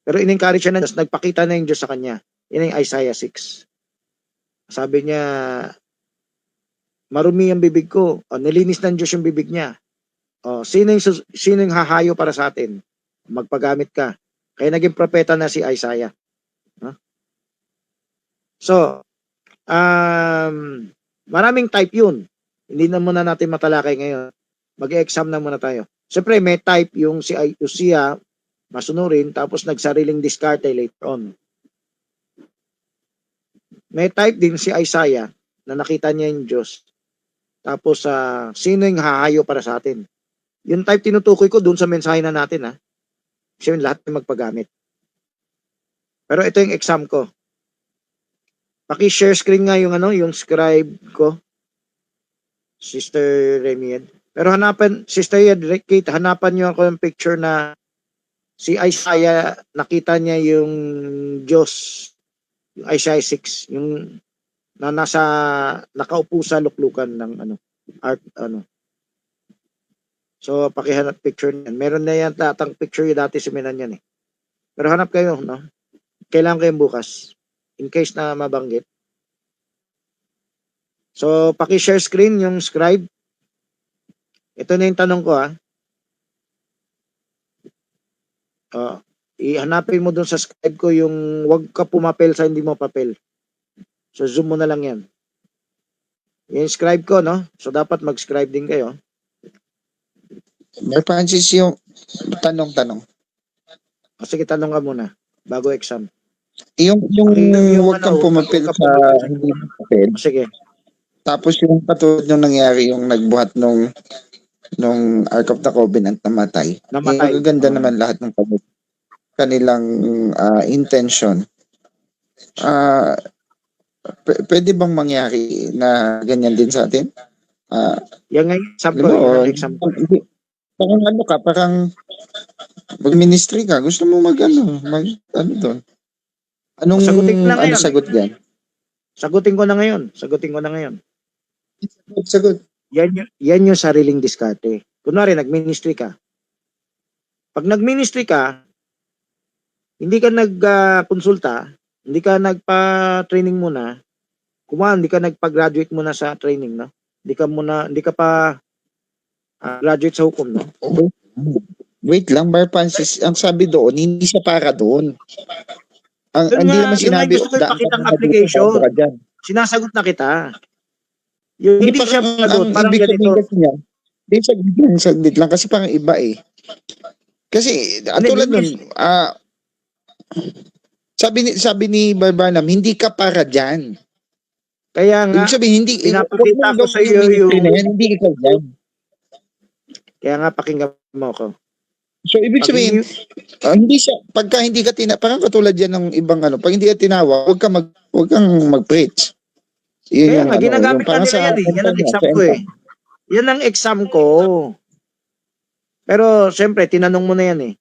Pero in-encourage siya na Diyos, nagpakita na yung Diyos sa kanya. Yan yung Isaiah 6. Sabi niya, marumi ang bibig ko. Nilinis ng Diyos yung bibig niya. Sino yung hahayo para sa atin? Magpagamit ka. Kaya naging propeta na si Isaiah. So, maraming type yun. Hindi na muna natin matalakay ngayon. Mag-exam na muna tayo. Siyempre, may type yung si Uzziah, masunurin, tapos nagsariling diskarte later on. May type din si Isaiah na nakita niya yung Diyos. Tapos, sino yung hahayo para sa atin? Yung type tinutukoy ko doon sa mensahe na natin, Kasi lahat ay magpagamit. Pero ito yung exam ko. Paki-share screen nga yung scribe ko. Sister Remied. Pero Sister Kate, hanapan niyo ako yung picture na si Isaiah, nakita niya yung Diyos, yung Isaiah 6, yung na nakaupo sa luklukan ng So, pakihanap picture niyan. Meron na yan tatang picture yung dati seminan yan eh. Pero hanap kayo, no? Kailangan kayo bukas. In case na mabanggit. So, paki-share screen yung scribe. Ito na yung tanong ko, ihanapin mo dun sa scribe ko yung wag ka pumapel sa hindi mo papel. So, zoom mo na lang yan. Yung scribe ko, no? So, dapat mag-scribe din kayo. Brother Francis, yung tanong. Sige, tanong ka muna bago exam. Yung huwag kang pumapil sa hindi mo papel. Sige. Tapos yung katulad nung nangyari yung nagbuhat nung Ark of the Covenant namatay. Magaganda naman lahat ng kanilang intention. Pwede bang mangyari na ganyan din sa atin? Yan nga yung exam ko. Parang mag-ministry ka, gusto mo doon. Anong sagot diyan? Sagutin ko na ngayon. Sagot. Yan yung sariling diskarte. Kunwari, nag-ministry ka. Pag nag-ministry ka, hindi ka nag-konsulta, hindi ka nagpa-training muna, hindi ka nagpa-graduate muna sa training, no? Hindi ka pa graduate sa hukom, no? Wait lang, Brother Francis, ang sabi doon, hindi siya para doon. Hindi naman sinabi, gusto ko ipakitang application. Sinasagot na kita. Yung hindi siya doon, parang ganito. Saglit lang kasi parang iba eh. Kasi, tulad nun, sabi ni Barbanam, hindi ka para dyan. Kaya nga, ibig sabihin, pinapakita ko sa iyo hindi ikaw dyan. Kaya nga, pakinggan mo ako. So, ibig sabihin, pagka hindi ka parang katulad yan ng ibang pag hindi ka tinawag, huwag kang mag-preach. Kaya nga, ginagamit na nila yan eh. Yan ang exam ko eh. Yan ang exam ko. Pero, siyempre, tinanong mo na yan eh.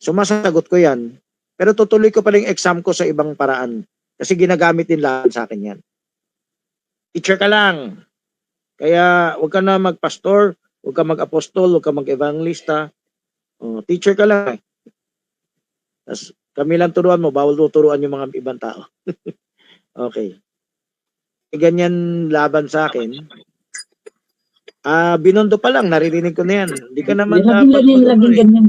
Sumasagot ko yan. Pero tutuloy ko pa rin exam ko sa ibang paraan. Kasi ginagamit din lahat sa akin yan. Teacher ka lang. Kaya, huwag ka na mag-pastor, huwag ka mag-apostol, huwag ka mag-evangelista. Teacher ka lang. Kami lang turuan mo, bawal tuturuan yung mga ibang tao. Okay. Ganyan laban sa akin. Binondo pa lang, naririnig ko na yan. Hindi ka naman Laging ganyan.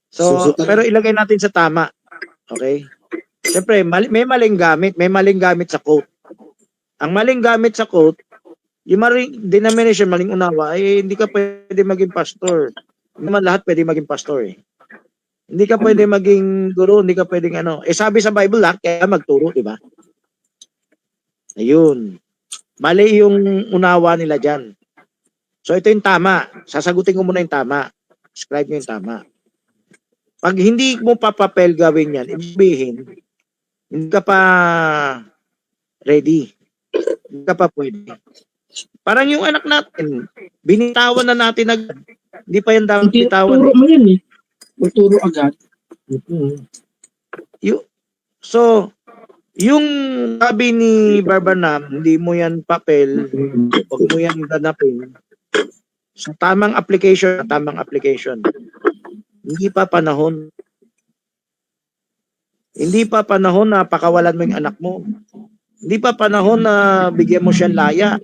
So, pero ilagay natin sa tama. Okay? Siyempre, may maling gamit. May maling gamit sa quote. Ang maling gamit sa quote, yung maling denomination, maling unawa, hindi ka pwede maging pastor. Hindi naman lahat pwede maging pastor eh. Hindi ka pwede maging guro, hindi ka pwedeng ano. Sabi sa Bible, lahat kaya magturo, di ba? Ayun. Mali yung unawa nila dyan. So, ito yung tama. Sasagutin ko muna yung tama. Describe mo yung tama. Pag hindi mo papapel gawin yan, ibig sabihin, hindi ka pa ready. Hindi ka pa pwede. Parang yung anak natin, binitawan na natin agad. Hindi pa yan dapat bitawan. Turo mo yan eh. Magturo agad. So, yung sabi ni Barbanam, hindi mo yan papel, huwag mo yan ganapin. Sa tamang application, hindi pa panahon. Hindi pa panahon na pakawalan mo yung anak mo. Hindi pa panahon na bigyan mo siyang laya.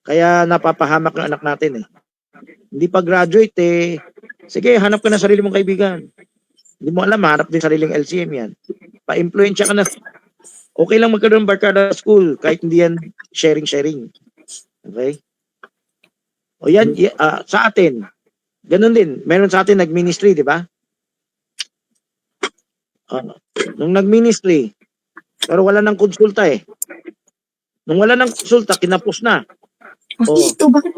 Kaya napapahamak ng anak natin eh. Hindi pa graduate eh. Sige, hanap ka na sarili mong kaibigan. Hindi mo alam, hanap din sariling LCM yan. Pa-influensya ka na. Okay lang magkaroon ng barkada sa school kahit hindi yan sharing. Okay? O yan, sa atin. Ganun din. Meron sa atin nag-ministry, di ba? Nung nag-ministry, pero wala nang konsulta eh. Nung wala nang konsulta, kinapos na.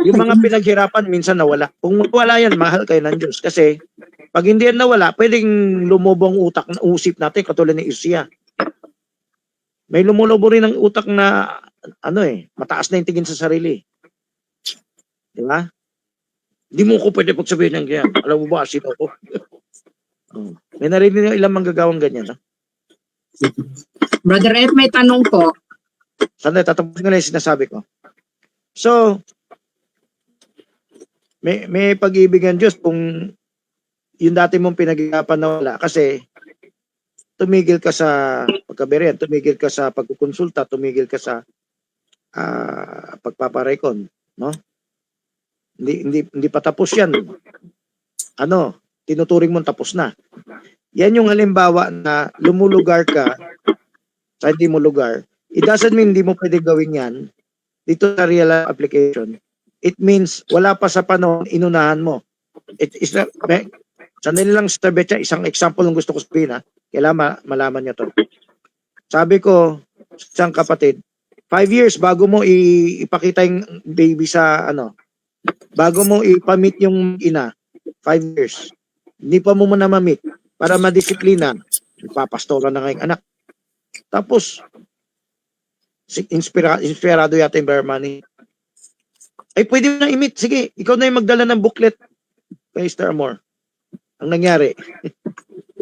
Yung mga pinaghirapan, minsan nawala. Kung wala yan, mahal kayo ng Diyos. Kasi, pag hindi yan nawala, pwedeng lumubong utak na usip natin, katulad ni Usia. May lumulobo rin ang utak na, mataas na yung tingin sa sarili. Di ba? Hindi mo ko pwede pagsabihin ng ganyan. Alam mo ba, sino ko? May narinig ng ilang manggagawang ganyan. Ha? Brother Ed, may tanong po. Sandali, tatapusin ko na yung sinasabi ko. So, may pag-ibig ang Diyos kung yung dati mong pinag-igapan na wala. Kasi, tumigil ka sa pagkabirian, tumigil ka sa pagkukonsulta, tumigil ka sa pagpaparekon. No? Hindi pa tapos yan. Tinuturing mong tapos na. Yan yung halimbawa na lumulugar ka sa hindi mo lugar. It doesn't mean hindi mo pwede gawin yan dito sa real application. It means wala pa sa panahon, inunahan mo. Sandali lang, Sister Betcha, isang example ng gusto ko sabihin ha. Kailangan malaman nyo to. Sabi ko, isang kapatid, 5 years bago mo ipakita yung baby sa bago mo ipamit yung ina, 5 years. Hindi pa mo muna mamit para madisiplina. Ipapastora na ngayong anak. Tapos, inspirado yata yung Bermani. Ay, pwede mo na imit. Sige, ikaw na yung magdala ng booklet kay Mr. Amor. Ang nangyari,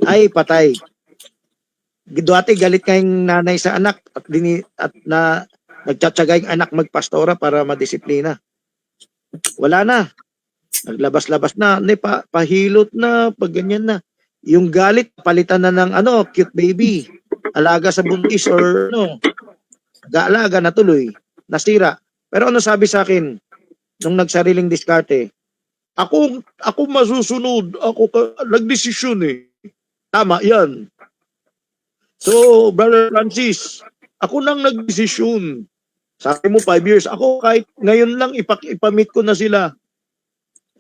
ay patay. Dati galit kayong nanay sa anak at nagtsatsaga yung anak magpastora para madisiplina. Wala na. Naglabas-labas na, pahilot na, pag ganyan na. Yung galit, palitan na ng cute baby. Alaga sa buntis or gaalaga na tuloy. Nasira. Pero ano sabi sa akin nung nagsariling diskarte? Ako masusunod. Ako nagdesisyon eh. Tama yan. So, Brother Francis, ako nang nagdesisyon. Sabi mo 5 years. Ako kahit ngayon lang ipamit ko na sila.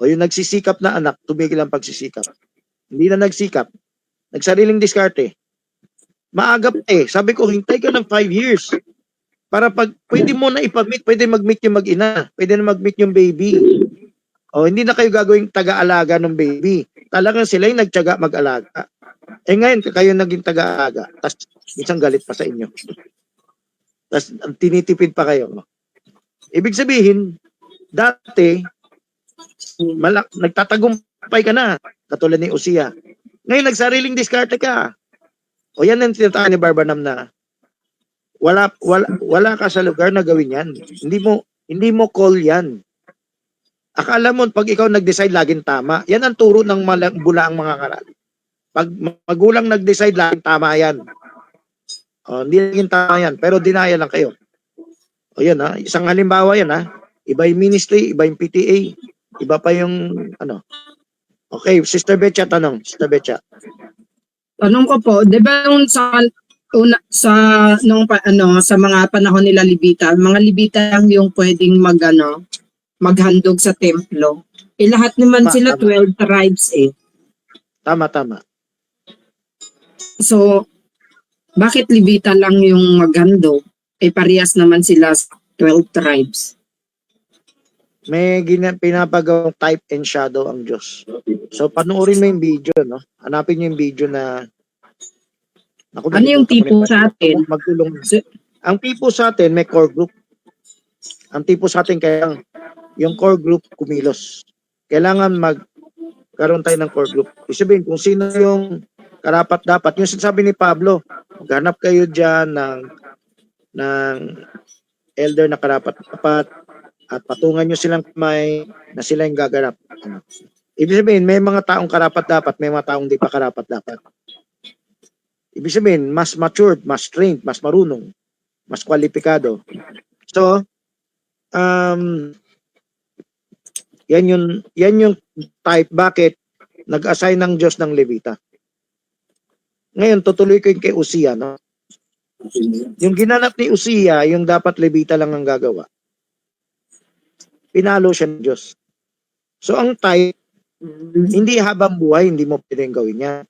O yung nagsisikap na anak, tumigil ang pagsisikap. Hindi na nagsikap. Nagsariling diskarte. Maaga pa eh. Sabi ko, hintay ka ng 5 years. Para pag pwede mo na ipamit, pwede mag-meet yung mag-ina. Pwede na mag-meet yung baby. O hindi na kayo gagawing taga-alaga ng baby. Talagang sila yung nagtyaga mag-alaga. Ngayon, kayo naging taga-alaga. Tapos, minsan galit pa sa inyo. Tapos, tinitipid pa kayo. Ibig sabihin, dati, nagtatagumpay ka na. Katulad ni Usia. Ngayon, nagsariling diskarte ka. O yan ang tinatawag ni Barbanam na wala ka sa lugar na gawin yan. Hindi mo call yan. Akala mo, pag ikaw nag-decide, laging tama. Yan ang turo ng bulaang mga karal. Pag magulang nag-decide, laging tama yan. Hindi laging tama yan, pero dinaya lang kayo. Yan isang halimbawa yan Iba yung ministry, iba yung PTA, iba pa yung Okay, Sister Betcha, tanong. Sister Betcha. Tanong ko po, 'di ba nung sa sa mga panahon nila Levita, mga Levita lang yung pwedeng maghandog sa templo. Lahat naman sila 12 tribes eh. Tama. So, bakit Levita lang yung maghandog? Parehas naman sila sa 12 tribes. May pinapagawang type and shadow ang Diyos. So, panoorin mo yung video, no? Hanapin niyo yung video na... Ano yung tipo sa atin? Magtulong. Ang tipo sa atin, may core group. Ang tipo sa atin, kaya yung core group, kumilos. Kailangan magkaroon tayo ng core group. Isabihin, kung sino yung karapat-dapat. Yung sinasabi ni Pablo, maghanap kayo dyan ng elder na karapat-dapat at patungan nyo silang kamay na sila yung gaganap. Ibig sabihin, may mga taong karapat-dapat, may mga taong di pa karapat-dapat. Ibig sabihin, mas matured, mas trained, mas marunong, mas kwalipikado. So, yan yung type. Bakit? Nag-assign ng Diyos ng Levita. Ngayon, tutuloy ko yung kay Uzziah, no? Yung ginanap ni Uzziah, yung dapat Levita lang ang gagawa. Pinalo siya ng Diyos. So, ang type, hindi habang buhay, hindi mo pwedeng gawin yan.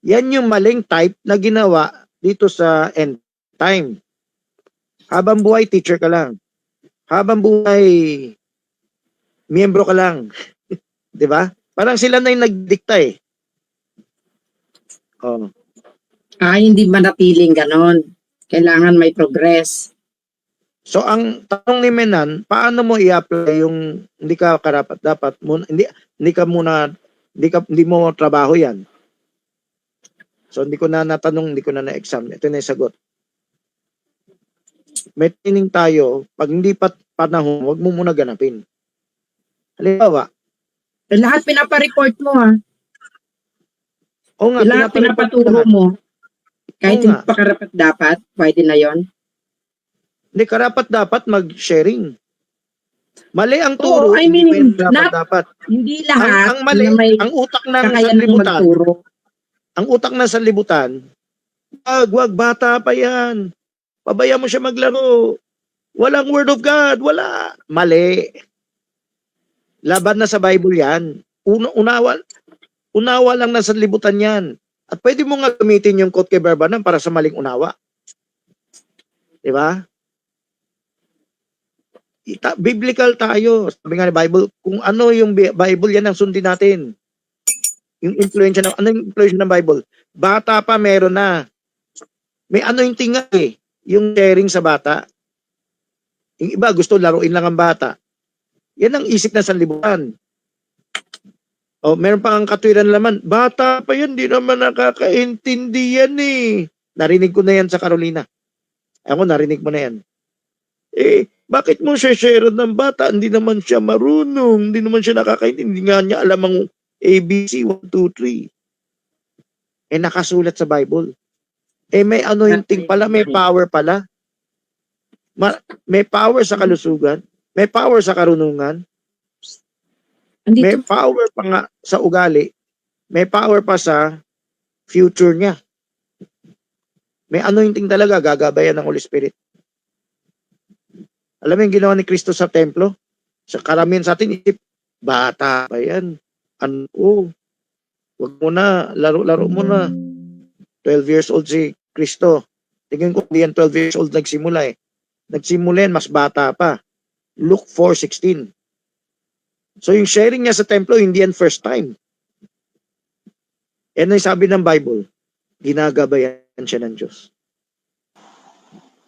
Yan yung maling type na ginawa dito sa end time. Habang buhay, teacher ka lang. Habang buhay, miyembro ka lang. Di ba? Parang sila na yung nagdikta eh. Hindi manatiling ganon. Kailangan may progress. So ang tanong ni Menan, paano mo i-apply yung hindi ka karapat-dapat mo, hindi mo trabaho 'yan. So hindi ko na natanong, hindi ko na na-exam. Ito na 'yung sagot. May training tayo, pag hindi pa panahon, wag mo muna ganapin. Halimbawa, Lahat pinapareport mo o nga, lahat pinapaturo mo. Kahit hindi pa karapat-dapat, pwede na 'yon. Hindi karapat-dapat mag-sharing. Mali ang turo, I mean, hindi dapat. Hindi lahat Ang mali, na may ang utak ng kakayanan sanlibutan. magturo. Ang utak ng sanlibutan, wag, bata pa yan. Pabayaan mo siya maglaro. Walang word of God, wala. Mali. Laban na sa Bible yan. Unawa lang na sanlibutan yan. At pwede mo nga gamitin yung quote kay Barbanan para sa maling unawa. Di ba? Biblical tayo. Sabi nga ni Bible, kung ano yung Bible, yan ang sundin natin. Yung influensya yung influensya ng Bible? Bata pa, meron na. May yung tinga yung sharing sa bata. Yung iba, gusto laruin lang ang bata. Yan ang isip na sanlibutan. Meron pa ang katwiran naman, bata pa yan, di naman nakakaintindi yan eh. Narinig ko na yan sa Carolina. Ako, narinig mo na yan. Bakit mo siya share ng bata? Hindi naman siya marunong. Hindi naman siya nakakaintindi. Hindi nga niya alam ang ABC 1, 2, 3. Nakasulat sa Bible. May anointing pala, may power pala. May power sa kalusugan. May power sa karunungan. May power pa nga sa ugali. May power pa sa future niya. May anointing talaga, gagabayan ng Holy Spirit. Alam mo yung ginawa ni Kristo sa templo? Sa karamihan sa atin, bata pa yan. Wag mo na, laro-laro mo na. 12 years old si Kristo. Tingin ko, hindi yan 12 years old nagsimula eh. Nagsimula yan, mas bata pa. Luke 4:16. So yung sharing niya sa templo, hindi yan first time. Yan ang sabi ng Bible. Ginagabayan siya ng Diyos.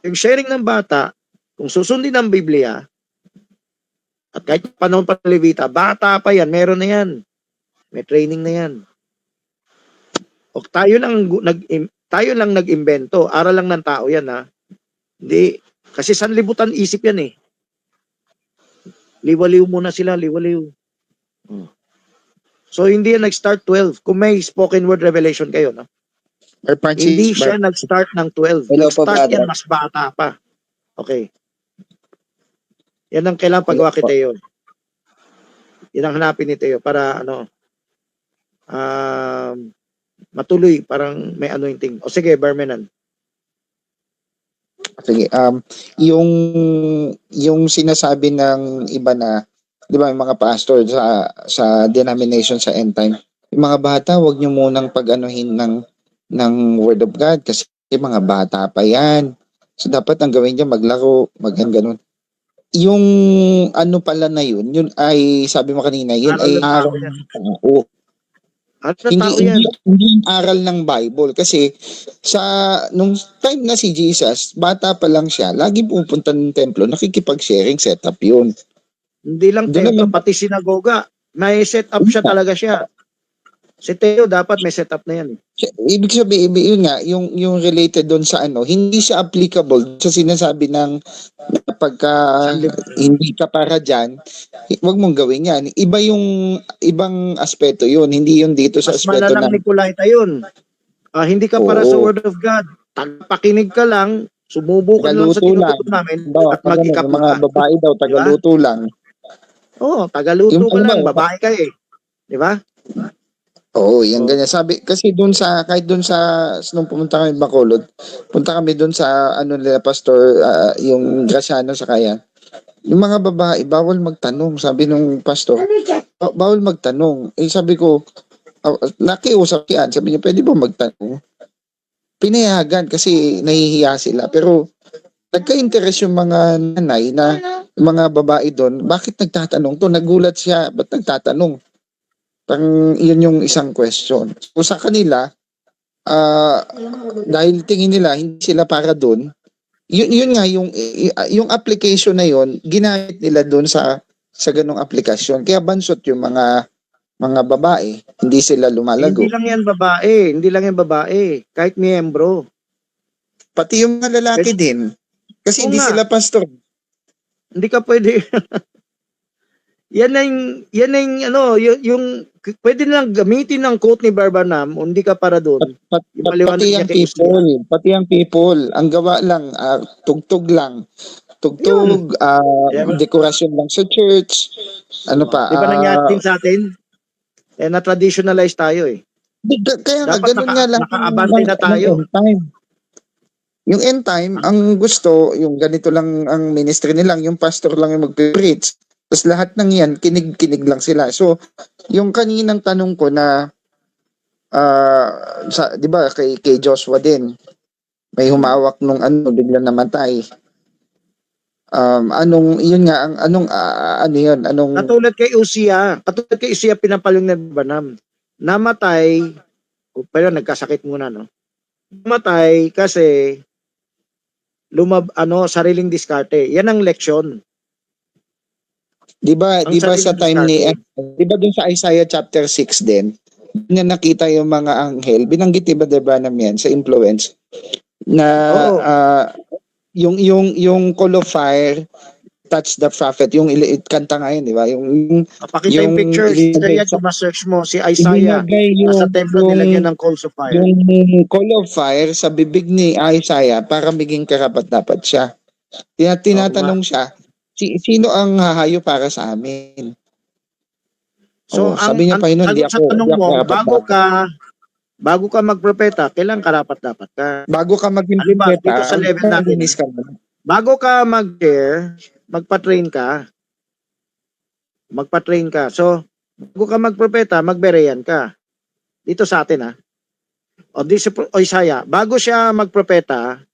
Yung sharing ng bata, kung susundin ang Biblia, at kahit panahon pa ng Levita, bata pa yan, meron na yan. May training na yan. O tayo lang nag-imbento, aral lang ng tao yan Hindi, kasi sanlibutan isip yan eh. Liwaliw muna sila, liwaliw. So hindi yan nag-start 12. Kung may spoken word revelation kayo, no? Brother Francis, Hindi siya nag-start ng 12. Hello po, Nag-start brother. yan mas bata pa. Okay. Yan ang kailangan pagawa kay Teo. Yan ang hanapin ni Teo para matuloy, parang may anointing. O sige, Barmenan. Sige, yung sinasabi ng iba na, 'di ba, yung mga pastor sa denomination sa end time, yung mga bata, wag niyo munang pag-anuhin ng word of God kasi mga bata pa 'yan. So dapat ang gawin niya maglaro, ganun. Yung ano pala na yun ay sabi mo kanina, yun Aral ay ng tao aral yan. ng tao. Aral ng tao yan. Hindi yung aral ng Bible kasi nung time na si Jesus, bata pa lang siya, lagi pupunta ng templo, nakikipag-sharing setup yun. Hindi lang Doon templo, naman- pati sinagoga. May set up siya talaga siya. Si Teo dapat may set up na yan. Ibig sabihin, yun nga, yung related doon sa hindi siya applicable sa sinasabi ng pagka hindi ka para dyan, wag mong gawin yan. Iba yung ibang aspeto yun, hindi yun dito sa Mas aspeto malalang ng Nicolaita yun. Hindi ka para Oo. sa Word of God. Pakinig ka lang, sumubo ka lang sa tagaluto lang. tinuturo namin Bawa, at mag-ikap yung mga ka. babae daw, tagaluto lang. Oo, tagaluto Yung ka lang, ano, babae ka eh. Di ba? Oo, yan Oo. ganyan. Sabi, kasi kahit doon sa, nung pumunta kami Bacolod, punta kami doon sa, nila, pastor, yung Graciano sa kaya. Yung mga babae, bawal magtanong, sabi nung pastor. Bawal magtanong. Sabi ko, nakiusap yan. Sabi niya, pwede ba magtanong? Pinayagan kasi nahihiya sila. Pero, nagka-interest yung mga nanay na, yung mga babae doon, bakit nagtatanong to? Nagulat siya, ba't nagtatanong? Yun yung isang question. So sa kanila, dahil tingin nila hindi sila para doon, yun nga yung application na yun, ginamit nila doon sa ganung aplikasyon. Kaya bansot yung mga babae, hindi sila lumalago. Hindi lang yan babae. Kahit miyembro. Pati yung mga lalaki din. Kasi Oo hindi nga. sila pastor. Hindi ka pwede. yan yung pwede nilang gamitin ng quote ni Barbanam, hindi ka para doon. Yung maliwanag Pati niya ang kay people, ang gawa lang, tugtog lang. Tugtog, dekorasyon lang sa church. Ano pa? Di ba nangyari din sa atin? Na-traditionalize tayo eh. Kaya nga, Dapat ganun nga lang. nakaabante na tayo. End time. Yung end time, ang gusto, yung ganito lang ang ministry nilang, yung pastor lang yung mag-preach. Tapos lahat ng yan, kinig-kinig lang sila. So, yung kaninang tanong ko na, di ba, kay Joshua din, may humawak nung bigla namatay. Anong Katulad kay Usia pinapalong na Banam. Namatay, pero nagkasakit muna, no? Namatay kasi sariling diskarte. Yan ang leksyon. Di ba sa sariling time ni diskarte. di ba dun sa Isaiah chapter 6 din, na nakita yung mga anghel, binanggit diba Branham yan sa influence na yung call of fire touch the prophet, yung kanta nga yun, di ba? Yung Pakita yung pictures, kaya ma-search mo si Isaiah sa templo nilagyan ng coals of fire. Yung call of fire sa bibig ni Isaiah para maging karapat-dapat siya. Tinatanong siya, sino ang hahayo para sa amin? So, sabi niya pa yun, sa tanong mo, bago ka magpropeta, kailan karapat-dapat ka? Bago ka maging propeta, dito sa level natin, bago ka mag-share, magpa-train ka. So, bago ka magpropeta, magbereyan ka. Dito sa atin, Isaiah, bago siya magpropeta,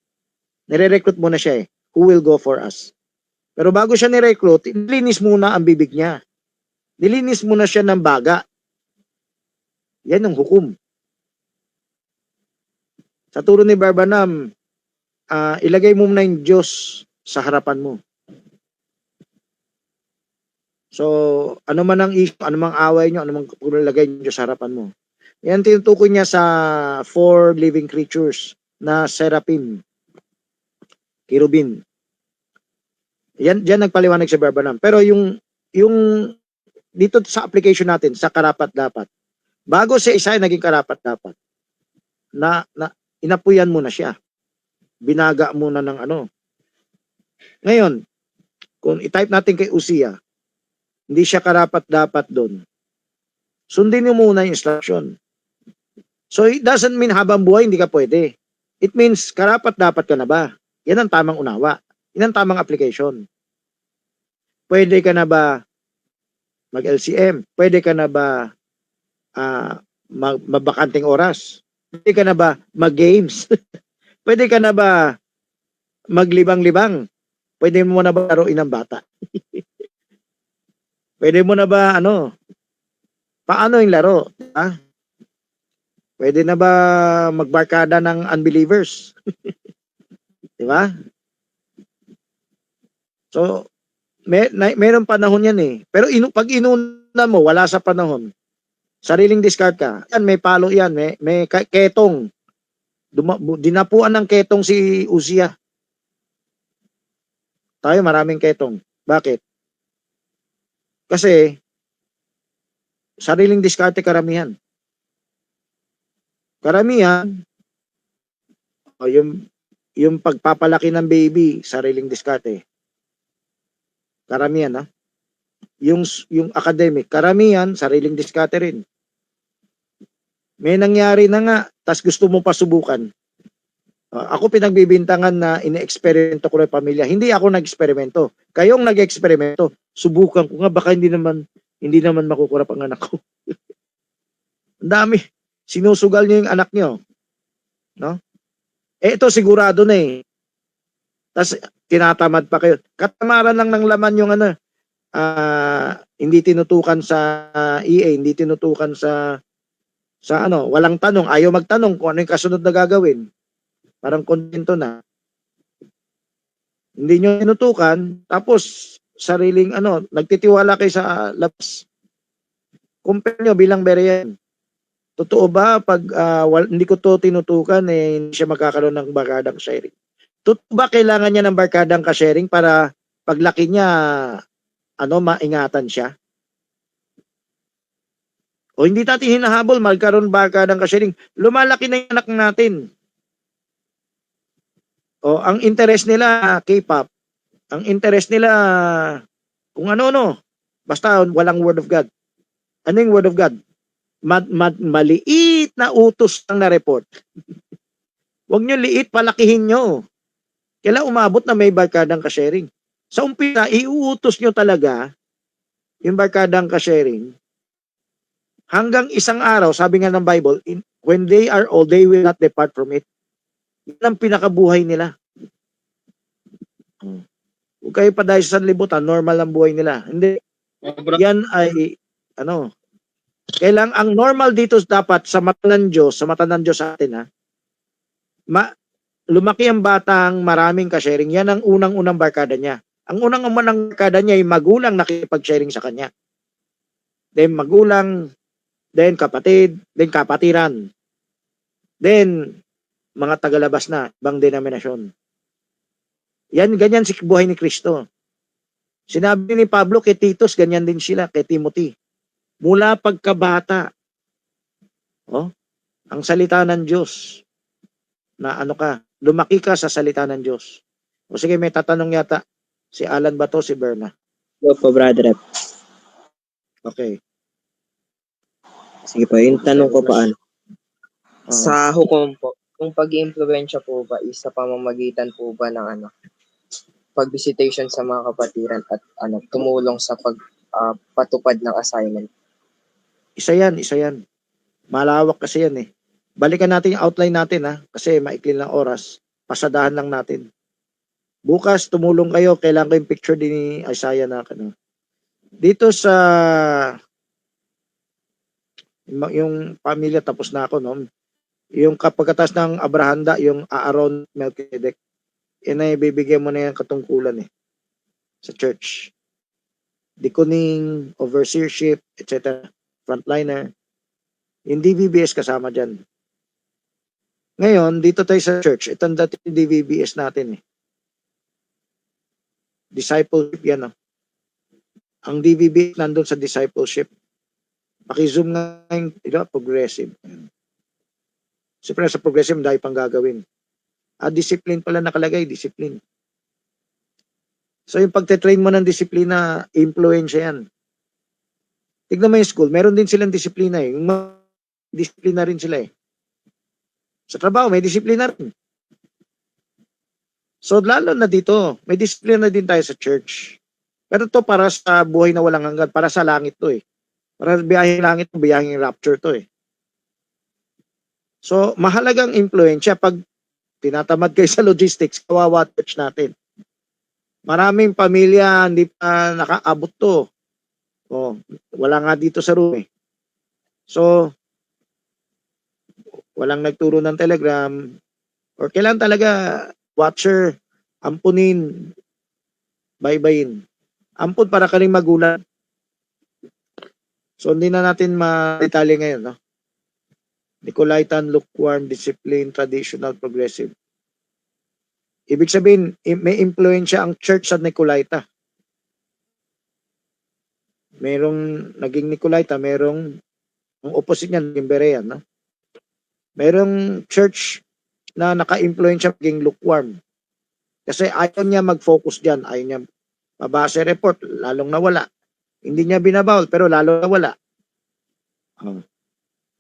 nire-recruit muna siya who will go for us. Pero bago siya nire-recruit, nilinis muna ang bibig niya. Nilinis muna siya ng baga. Yan ang hukom. Sa turo ni Barbanam, ilagay mo na yung Diyos sa harapan mo. So, ano man ang issue, ano mang away nyo, ano mang ilagay nyo sa harapan mo. Yan tinutukoy niya sa 4 living creatures na seraphim, cherubim. Yan nagpaliwanag si Barbanam. Pero yung dito sa application natin, sa karapat-dapat. Bago si Isaiah naging karapat-dapat, inapuyan mo na siya. Binaga mo na ng ano. Ngayon, kung i-type natin kay Uzziah, hindi siya karapat-dapat doon. Sundin mo muna yung instruction. So it doesn't mean habang buhay hindi ka pwede. It means karapat-dapat ka na ba? Yan ang tamang unawa. Yan ang tamang application. Pwede ka na ba mag-LCM? Pwede ka na ba mabakanting oras? Pwede ka na ba mag-games? Pwede ka na ba maglibang-libang? Pwede mo na ba laruin ng bata? Pwede mo na ba paano yung laro? Ha? Pwede na ba magbarkada ng unbelievers? Di ba? So, mayroong panahon yan eh. Pero pag inuna mo, wala sa panahon. Sariling discard ka. Yan, may palo yan. May ketong. Dinapuan ng ketong si Uzziah. Tayo maraming ketong. Bakit? Kasi, sariling diskarte karamihan. Karamihan, yung pagpapalaki ng baby, sariling diskarte. Karamihan, ha? Yung academic, karamihan, sariling diskarte rin. May nangyari na nga, tas gusto mo pa subukan. Ako pinagbibintangan na ine-eksperimento ko ng pamilya. Hindi ako nag-eksperimento. Kayong nag-eksperimento. Subukan ko nga, baka hindi naman makukurap ang anak ko. Ang dami. Sinusugal niyo yung anak niyo. No? Ito sigurado na eh. Tapos tinatamad pa kayo. Katamaran lang ng laman yung hindi tinutukan sa EA, hindi tinutukan sa walang tanong, ayaw magtanong kung ano yung kasunod na gagawin. Parang kontento na. Hindi nyo tinutukan, tapos sariling nagtitiwala kayo sa labas. Compare nyo bilang Berean. Totoo ba pag hindi ko to tinutukan hindi siya magkakaroon ng barkadang sharing? Totoo ba kailangan niya ng barkadang ka-sharing para paglaki niya maingatan siya? O hindi natin hinahabol magkaroon barkadang ka-sharing. Lumalaki na yung anak natin. O ang interest nila K-pop. Ang interest nila kung ano. Basta walang word of God. Ano yung word of God? Maliit na utos ang na-report. Huwag nyo liit, palakihin nyo. Kailan umabot na may barkadang ka-sharing. Sa umpisa, iuutos nyo talaga yung barkadang ka-sharing. Hanggang isang araw, sabi nga ng Bible, when they are old, they will not depart from it. Yan ang pinakabuhay nila. Huwag kayo pa dahil sa sanlibutan, normal ang buhay nila. Hindi. Yan ay, kailang ang normal dito dapat sa mata ng Diyos sa atin, lumaki ang batang maraming ka-sharing. Yan ang unang-unang barkada niya. Ang unang-unang barkada niya ay magulang nakipag-sharing sa kanya. Then magulang, then kapatid, then kapatiran. Then, mga tagalabas na, ibang denominasyon. Yan, ganyan si buhay ni Kristo. Sinabi ni Pablo kay Titus, ganyan din sila, kay Timothy. Mula pagkabata, ang salita ng Diyos, na lumaki ka sa salita ng Diyos. O sige, may tatanong yata, si Alan ba to, si Berna? Go po, brother. Okay. Sige po, yung tanong ko pa Uh-huh. sa hukom po, kung pag-iimpluwensya po ba is sa pamamagitan po ba ng pag-visitation sa mga kapatiran at tumulong sa patupad ng assignment? Isa yan. Malawak kasi yan eh. Balikan natin yung outline natin kasi maikli lang oras. Pasadahan lang natin. Bukas tumulong kayo, kailangan ko yung picture din ni Isaiah na dito sa yung pamilya, tapos na ako, no? Yung kapagkatas ng Abrahanda, yung Aaron Melchizedek, yan ay bibigyan mo na yung katungkulan sa church. Deaconing, overseership, etc. Frontliner. Yung DVBS kasama dyan. Ngayon, dito tayo sa church. Ito ang dating DVBS natin. Discipleship yan. Ang DVB nandun sa discipleship. Paki-zoom nga yung progressive. Siyempre sa progressive, dahil pang gagawin. Discipline pala nakalagay, discipline. So yung pagte-train mo ng disiplina, impluensya yan. Tignan mo yung school, meron din silang disiplina eh. Yung disiplina rin sila eh. Sa trabaho, may disiplina rin. So lalo na dito, may disiplina din tayo sa church. Pero to para sa buhay na walang hanggan, para sa langit to eh. Para sa biyaheng langit, biyaheng rapture to eh. So mahalagang impluensya pag tinatamad kayo sa logistics, kawawa church natin. Maraming pamilya hindi pa nakaabot to. Wala nga dito sa room eh. So, walang nagturo ng Telegram or kailan talaga watcher, ampunin, baybayin. Ampun para kaling magulang. So, hindi na natin ma-detalye ngayon, no? Nicolaitan, lukewarm, discipline, traditional, progressive. Ibig sabihin, may impluensya ang church sa Nicolaita. Merong naging Nicolaita, merong ang opposite niya, naging Berean, no? Merong church na naka-impluensya maging lukewarm. Kasi ayaw niya mag-focus dyan, ayaw niya mabasa report, lalong nawala. Hindi niya binabawal, pero lalong nawala.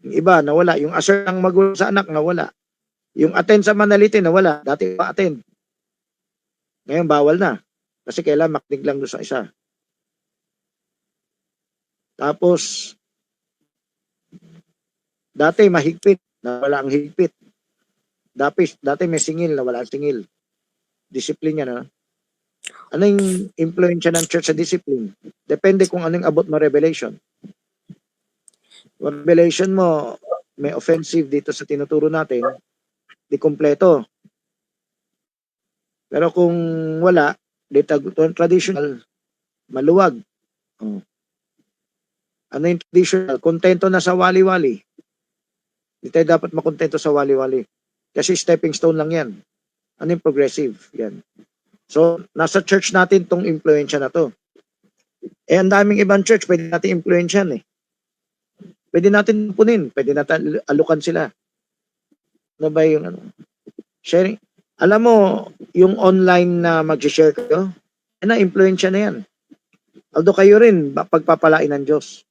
Yung iba, nawala. Yung assert ng magulang sa anak, nawala. Yung attend sa manalitin, nawala. Dati pa attend. Ngayon, bawal na. Kasi kailan makinig lang doon sa isa. Tapos, dati mahigpit, nawala ang higpit. Dati may singil, nawala ang singil. Discipline yan, ha? Ano yung influensya ng church sa discipline? Depende kung anong abot mo revelation. Revelation mo, may offensive dito sa tinuturo natin, di kompleto. Pero kung wala, dito traditional, maluwag. Ano yung traditional? Kontento na sa wali-wali. Hindi tayo dapat makontento sa wali-wali. Kasi stepping stone lang yan. Ano yung progressive? Yan. So, nasa church natin tong influensya na to. Ang daming ibang church, pwede natin influensyan eh. Pwede natin punin, pwede natin alukan sila. Ano ba yung sharing? Alam mo, yung online na mag-share kayo, na-influensya na yan. Although kayo rin, pagpapalain ng Diyos.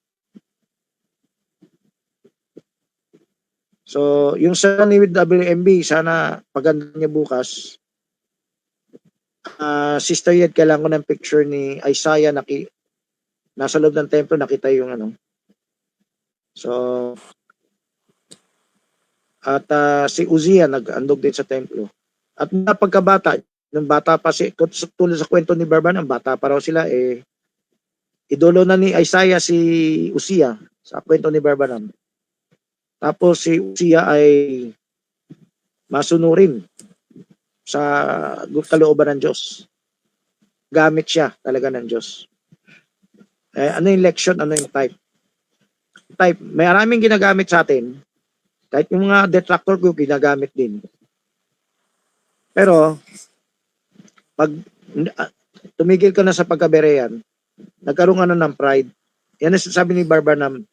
So, yung sa ni WMB, sana paganda niya bukas, Sister Yed, kailangan ko ng picture ni Isaiah, nasa loob ng templo, nakita yung ano. So, at si Uzziah nag-andog din sa templo. At mga pagkabata, nung bata pa tulad sa kwento ni Barban, ang bata pa raw sila, idolo na ni Isaiah si Uzziah sa kwento ni Barbanam. Tapos si Uzziah ay masunurin sa kalooban ng Diyos. Gamit siya talaga ng Diyos. Ano yung leksyon, ano yung type? May maraming ginagamit sa atin. Kahit yung mga detractor ko, ginagamit din. Pero, pag tumigil ka na sa pagkaberean, nagkaroon ka na ng pride. Yan ang sabi ni Barbanam,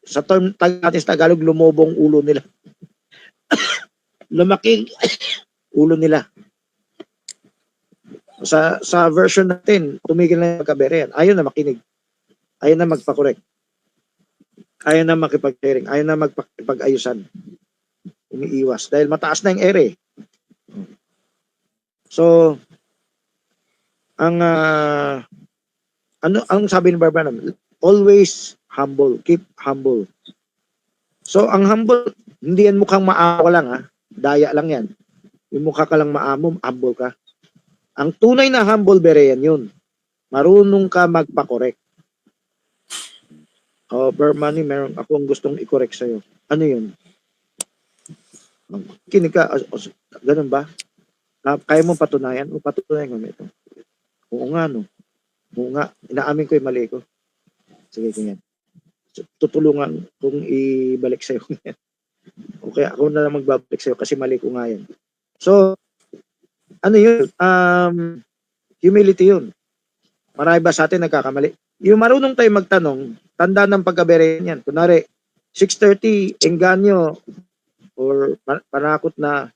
sa term natin sa Tagalog, lumubong ulo nila. Lumaking ulo nila. Sa version natin, tumigil na yung pagkaberean. Ayaw na makinig. Ayaw na magpakorek. Ayaw na makipag-sharing. Ayaw na magpag-ayusan. Umiiwas. Dahil mataas na yung ere. So, ang sabi ni Barbanam, always humble. Keep humble. So, ang humble, hindi yan mukhang maamo lang, ha? Daya lang yan. Yung mukha ka lang maamo, humble ka. Ang tunay na humble, berean yun. Marunong ka magpa-correct. Bermani, meron akong gustong i-correct sa'yo. Ano yun? Kinig ka. Ganun ba? Kaya mo patunayan? O patunayan ko ito. Oo nga, no? Oo nga. Inaamin ko yung mali ko. Sige, ganyan. Tutulungan kung ibalik sa'yo. Okay, ako na lang magbabalik sa'yo kasi mali ko nga yan. So, ano yun? Humility yun. Marami ba sa atin nagkakamali? Yung marunong tayo magtanong, tanda ng pagkaberehan yan. Kunwari, 6:30, engganyo, or panakot na,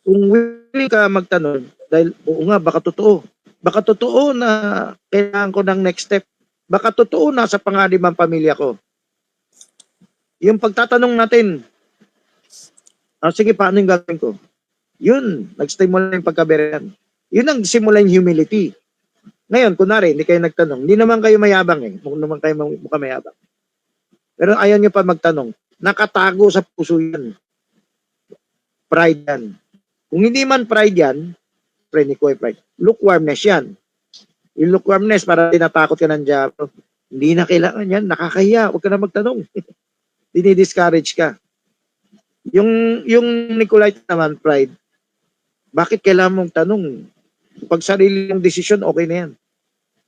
kung willing ka magtanong, dahil oo nga, baka totoo. Baka totoo na kailangan ko ng next step. Baka totoo na sa panganib ang pamilya ko. Yung pagtatanong natin, sige, paano yung gagawin ko? Yun, nag-stimula yung pagkaberehan. Yun ang simula yung humility. Ngayon, kunwari, hindi kayo nagtanong. Hindi naman kayo mayabang eh. Mukhang naman kayo mukha mayabang. Pero ayaw nyo pa magtanong. Nakatago sa puso yan. Pride yan. Kung hindi man pride yan, friend ko pride. Lukewarmness yan. Yung lukewarmness, para tinatakot ka ng diablo. Hindi na kailangan yan. Nakakahiya. Huwag ka na magtanong. Dinidiscourage ka. Yung Nicolite naman, pride. Bakit kailangan mong tanong? Pag sarili mong desisyon, okay na yan.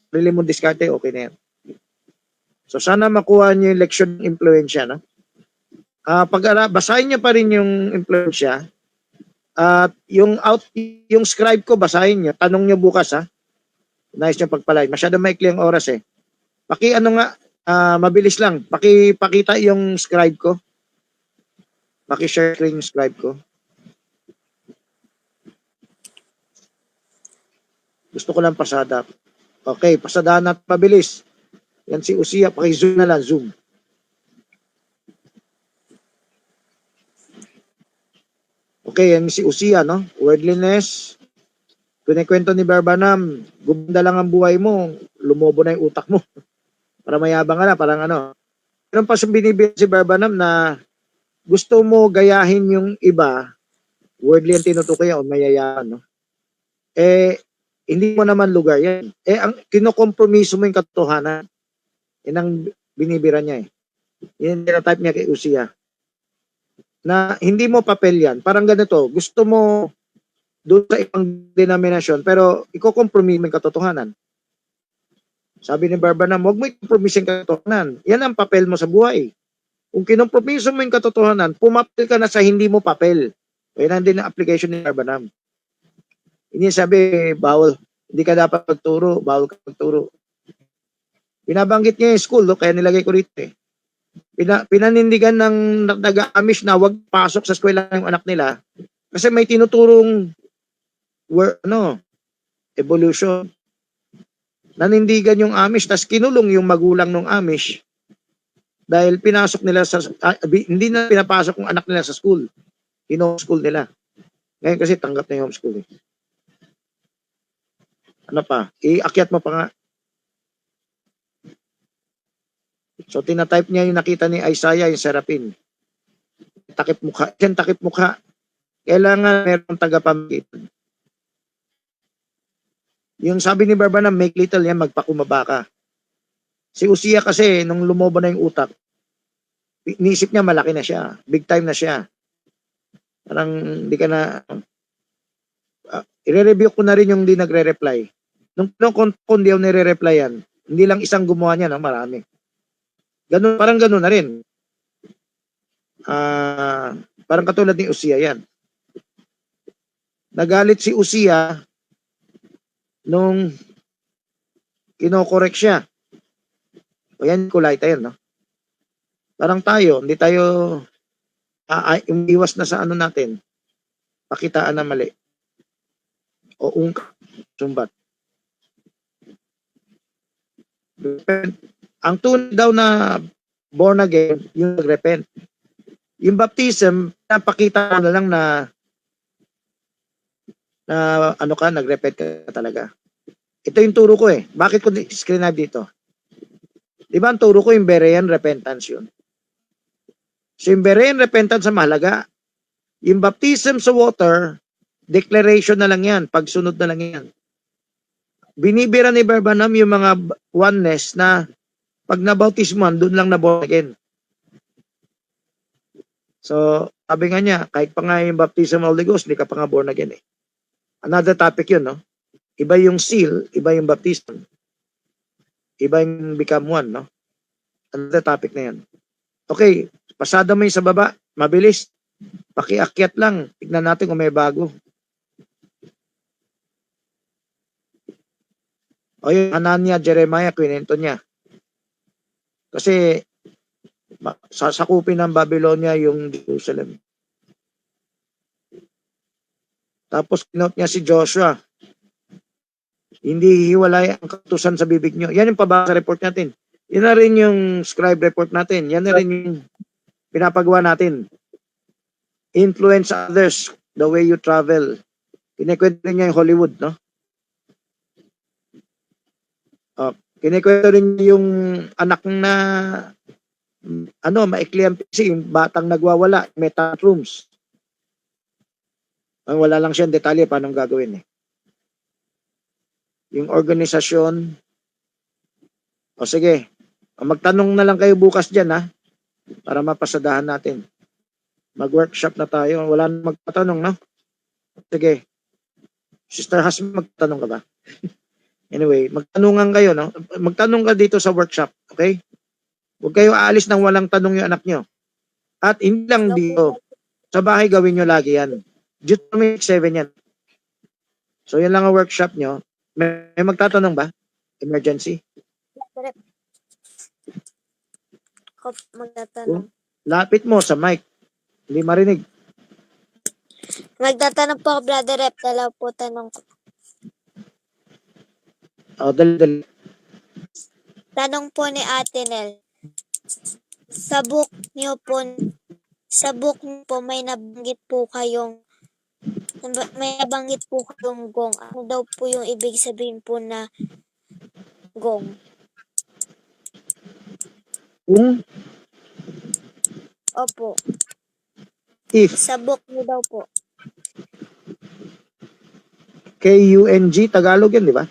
Sarili mong diskarte, okay na yan. So sana makuha niyo yung leksyon ng impluensya, no? Basahin niyo pa rin yung impluensya. At yung scribe ko, basahin niyo. Tanong niyo bukas, ha? Nice yung pagpalay. Masyado maikli ang oras, eh. Mabilis lang. Pakita yung scribe ko. Paki-share yung scribe ko. Gusto ko lang pasada. Okay, pasadahan natin pabilis. Yan si Usia, paki-zoom na lang, zoom. Okay, yan si Usia, no? Worldliness. Kunikwento ni Barbanam, gumanda lang ang buhay mo, lumobo na yung utak mo. Para mayabang ka na, parang ano. Meron pa siyang binibigyan si Barbanam na gusto mo gayahin yung iba, worldly ang tinutukoy o mayayaman, no? Hindi mo naman lugar yan. Ang kinokompromiso mo yung katotohanan. Yan ang binibira niya, eh. Yan yung type niya kay Usia. Na hindi mo papel yan. Parang ganito, gusto mo doon sa ibang denominasyon, pero iko-compromise mo yung katotohanan. Sabi ni Barbanam, huwag mo i-compromise yung katotohanan. Yan ang papel mo sa buhay. Kung kinompromiso mo yung katotohanan, pumapil ka na sa hindi mo papel. Yan din ang application ni Barbanam. Hindi sabi, bawal, hindi ka dapat magturo, bawal ka magturo. Binabanggit niya yung school, kaya nilagay ko rito, eh. Pinanindigan ng nag-Amish na wag pasok sa eskwela ng anak nila kasi may tinuturong evolution. Nanindigan yung Amish, tas kinulong yung magulang ng Amish dahil pinasok nila hindi na pinapasok yung anak nila sa school. Hino-school nila. Ngayon kasi tanggap na yung homeschool, eh. Ano pa? Iakyat mo pa nga. So, tinatype niya yung nakita ni Isaiah, yung Serapin. Takip mukha. Kailangan merong tagapamagitan. Yung sabi ni Barbanam, make little yan, magpakumaba ka. Si Usia kasi, nung lumobo na yung utak, iniisip niya malaki na siya. Big time na siya. Parang hindi ka na... i-review ko na rin yung hindi nagre-reply. Nung di ako nire-replyan, hindi lang isang gumawa niya, no? Marami. Parang ganun na rin. Parang katulad ni Usia yan. Nagalit si Usia nung kinokorek siya. O yan, Nicolita yan, no? Parang tayo, hindi tayo umiwas na sa ano natin. Pakitaan na mali. O sumbat. Ang tunay daw na born again, yung nag-repent. Yung baptism, napakita mo na lang na nag-repent ka talaga. Ito yung turo ko, eh. Bakit ko screen dito? Di ba ang turo ko yung Berean repentance yun? So yung Berean repentance ang mahalaga. Yung baptism sa water, declaration na lang yan, pagsunod na lang yan. Binibira ni Barbanam yung mga oneness na pag nabautismuhan, doon lang na born again. So, sabi nga niya, kahit pa nga yung baptism of the Holy Ghost, hindi ka pa nga born again, eh. Another topic yun, no? Iba yung seal, iba yung baptism. Iba yung become one, no? Another topic na yan. Okay, pasada mo yung sa baba, mabilis. Pakiakyat lang, tignan natin kung may bago. O yung Hanania, Jeremiah, kwento niya. Kasi sasakupin ng Babylonia yung Jerusalem. Tapos kinote niya si Joshua. Hindi hiwalay ang kautusan sa bibig nyo. Yan yung pabasa report natin. Yan na rin yung scribe report natin. Yan na rin yung pinapagawa natin. Influence others the way you travel. Kinikwento niya yung Hollywood, no? Kinikwento rin yung anak na maikli ang PC, yung batang nagwawala, may tantrums. Ang wala lang siyang detalye paano gagawin eh. Yung organisasyon, sige, magtanong na lang kayo bukas dyan ha, para mapasadahan natin. Mag-workshop na tayo, wala na magpatanong, no? Sige, Sister Has, magtanong ka ba? Anyway, magtanungan kayo, no? Magtanong ka dito sa workshop, okay? Huwag kayo aalis nang walang tanong yung anak nyo. At hindi lang dito. Sa bahay gawin nyo lagi yan. Deuteronomy 7 yan. So yan lang ang workshop nyo. May magtatanong ba? Emergency? Ako magtatanong. Lapit mo sa mic. Hindi marinig. Magtatanong po ako, Brother Rep. Dalaw po tanong ko. Dali. Tanong po ni Ate Nel. Sa book niyo po may nabanggit po kayong gong. Ano daw po yung ibig sabihin po na gong? Kung? Opo. If. Sa book niyo daw po. K-U-N-G, Tagalog yan, di ba?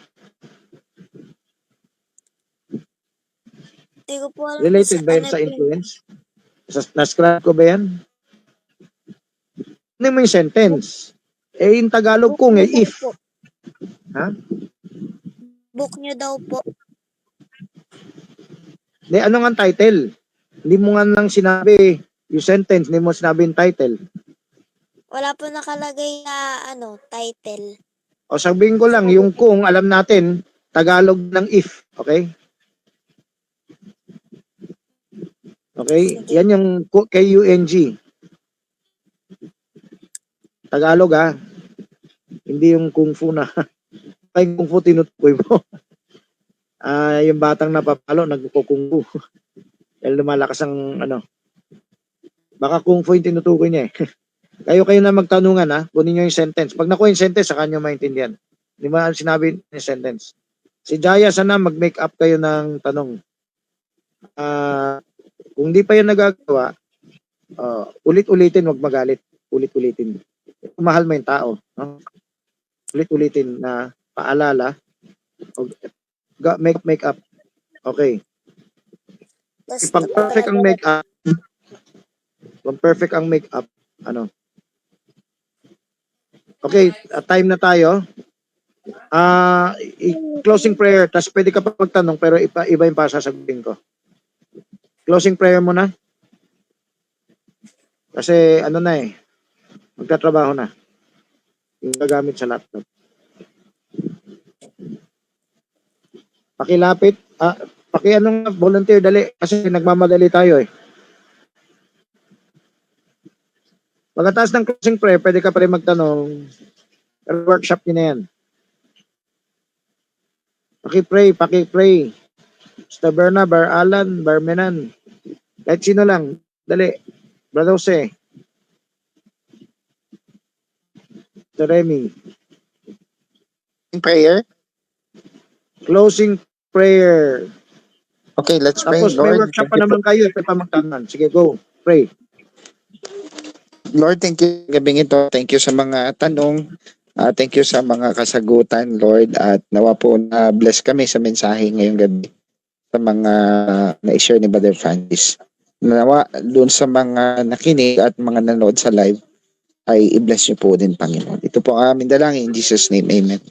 Hindi ko po alam. Related ba yan sa influence? Nascribe ko ba yan? Ano mo yung sentence? Yung Tagalog kung if. Ha? Book niyo daw po. Ano nga title? Hindi mo nga nang sinabi yung sentence, hindi mo sinabi yung title. Wala po nakalagay na title. O sabihin ko lang, yung kung alam natin, Tagalog ng if. Okay? Okay? Yan yung K-U-N-G. Tagalog ha. Hindi yung kung fu na. Yung kung fu tinutukoy mo. Yung batang napapalo, nagkukung fu. Dahil lumalakas ang baka kung fu yung tinutukoy niya eh. Kayo na magtanungan ha. Kunin nyo yung sentence. Pag nakuha yung sentence, saka nyo maintindihan. Hindi mo sinabi yung sentence. Si Jaya, sana mag-make up kayo ng tanong. Kung di pa yan nagagawa, ulit-ulitin, wag magalit. Ulit-ulitin. Mahal mo yung tao. No? Ulit-ulitin na paalala. Make up. Okay. Pag perfect ang make up, okay, time na tayo. Closing prayer, tapos pwede ka pa magtanong pero iba yung pasasagutin ko. Closing prayer mo na. Kasi magtatrabaho na. Yung gagamit sa laptop. Pakilapit. Volunteer, dali. Kasi nagmamadali tayo eh. Pagkatapos ng closing prayer, pwede ka pa rin magtanong. Workshop nyo na yan. Paki-pray. Mr. Berna, Bar Alan, Bar Menan. Kahit sino lang. Dali. Brother Jose. Mr. Remy. Prayer? Closing prayer. Okay, let's pray. Tapos may Lord, workshop pa naman kayo. Pwede pa magtanong. Sige, go. Pray. Lord, thank you gabing ito. Thank you sa mga tanong. Thank you sa mga kasagutan, Lord. At nawa po na bless kami sa mensahe ngayong gabi sa mga na-share ni Brother Francis. Nawa doon sa mga nakinig at mga nanood sa live ay i-bless niyo po din, Panginoon. Ito po ang aming dalangin. In Jesus' name, amen.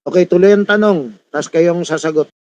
Okay, tuloy ang tanong. Tapos kayong sasagot.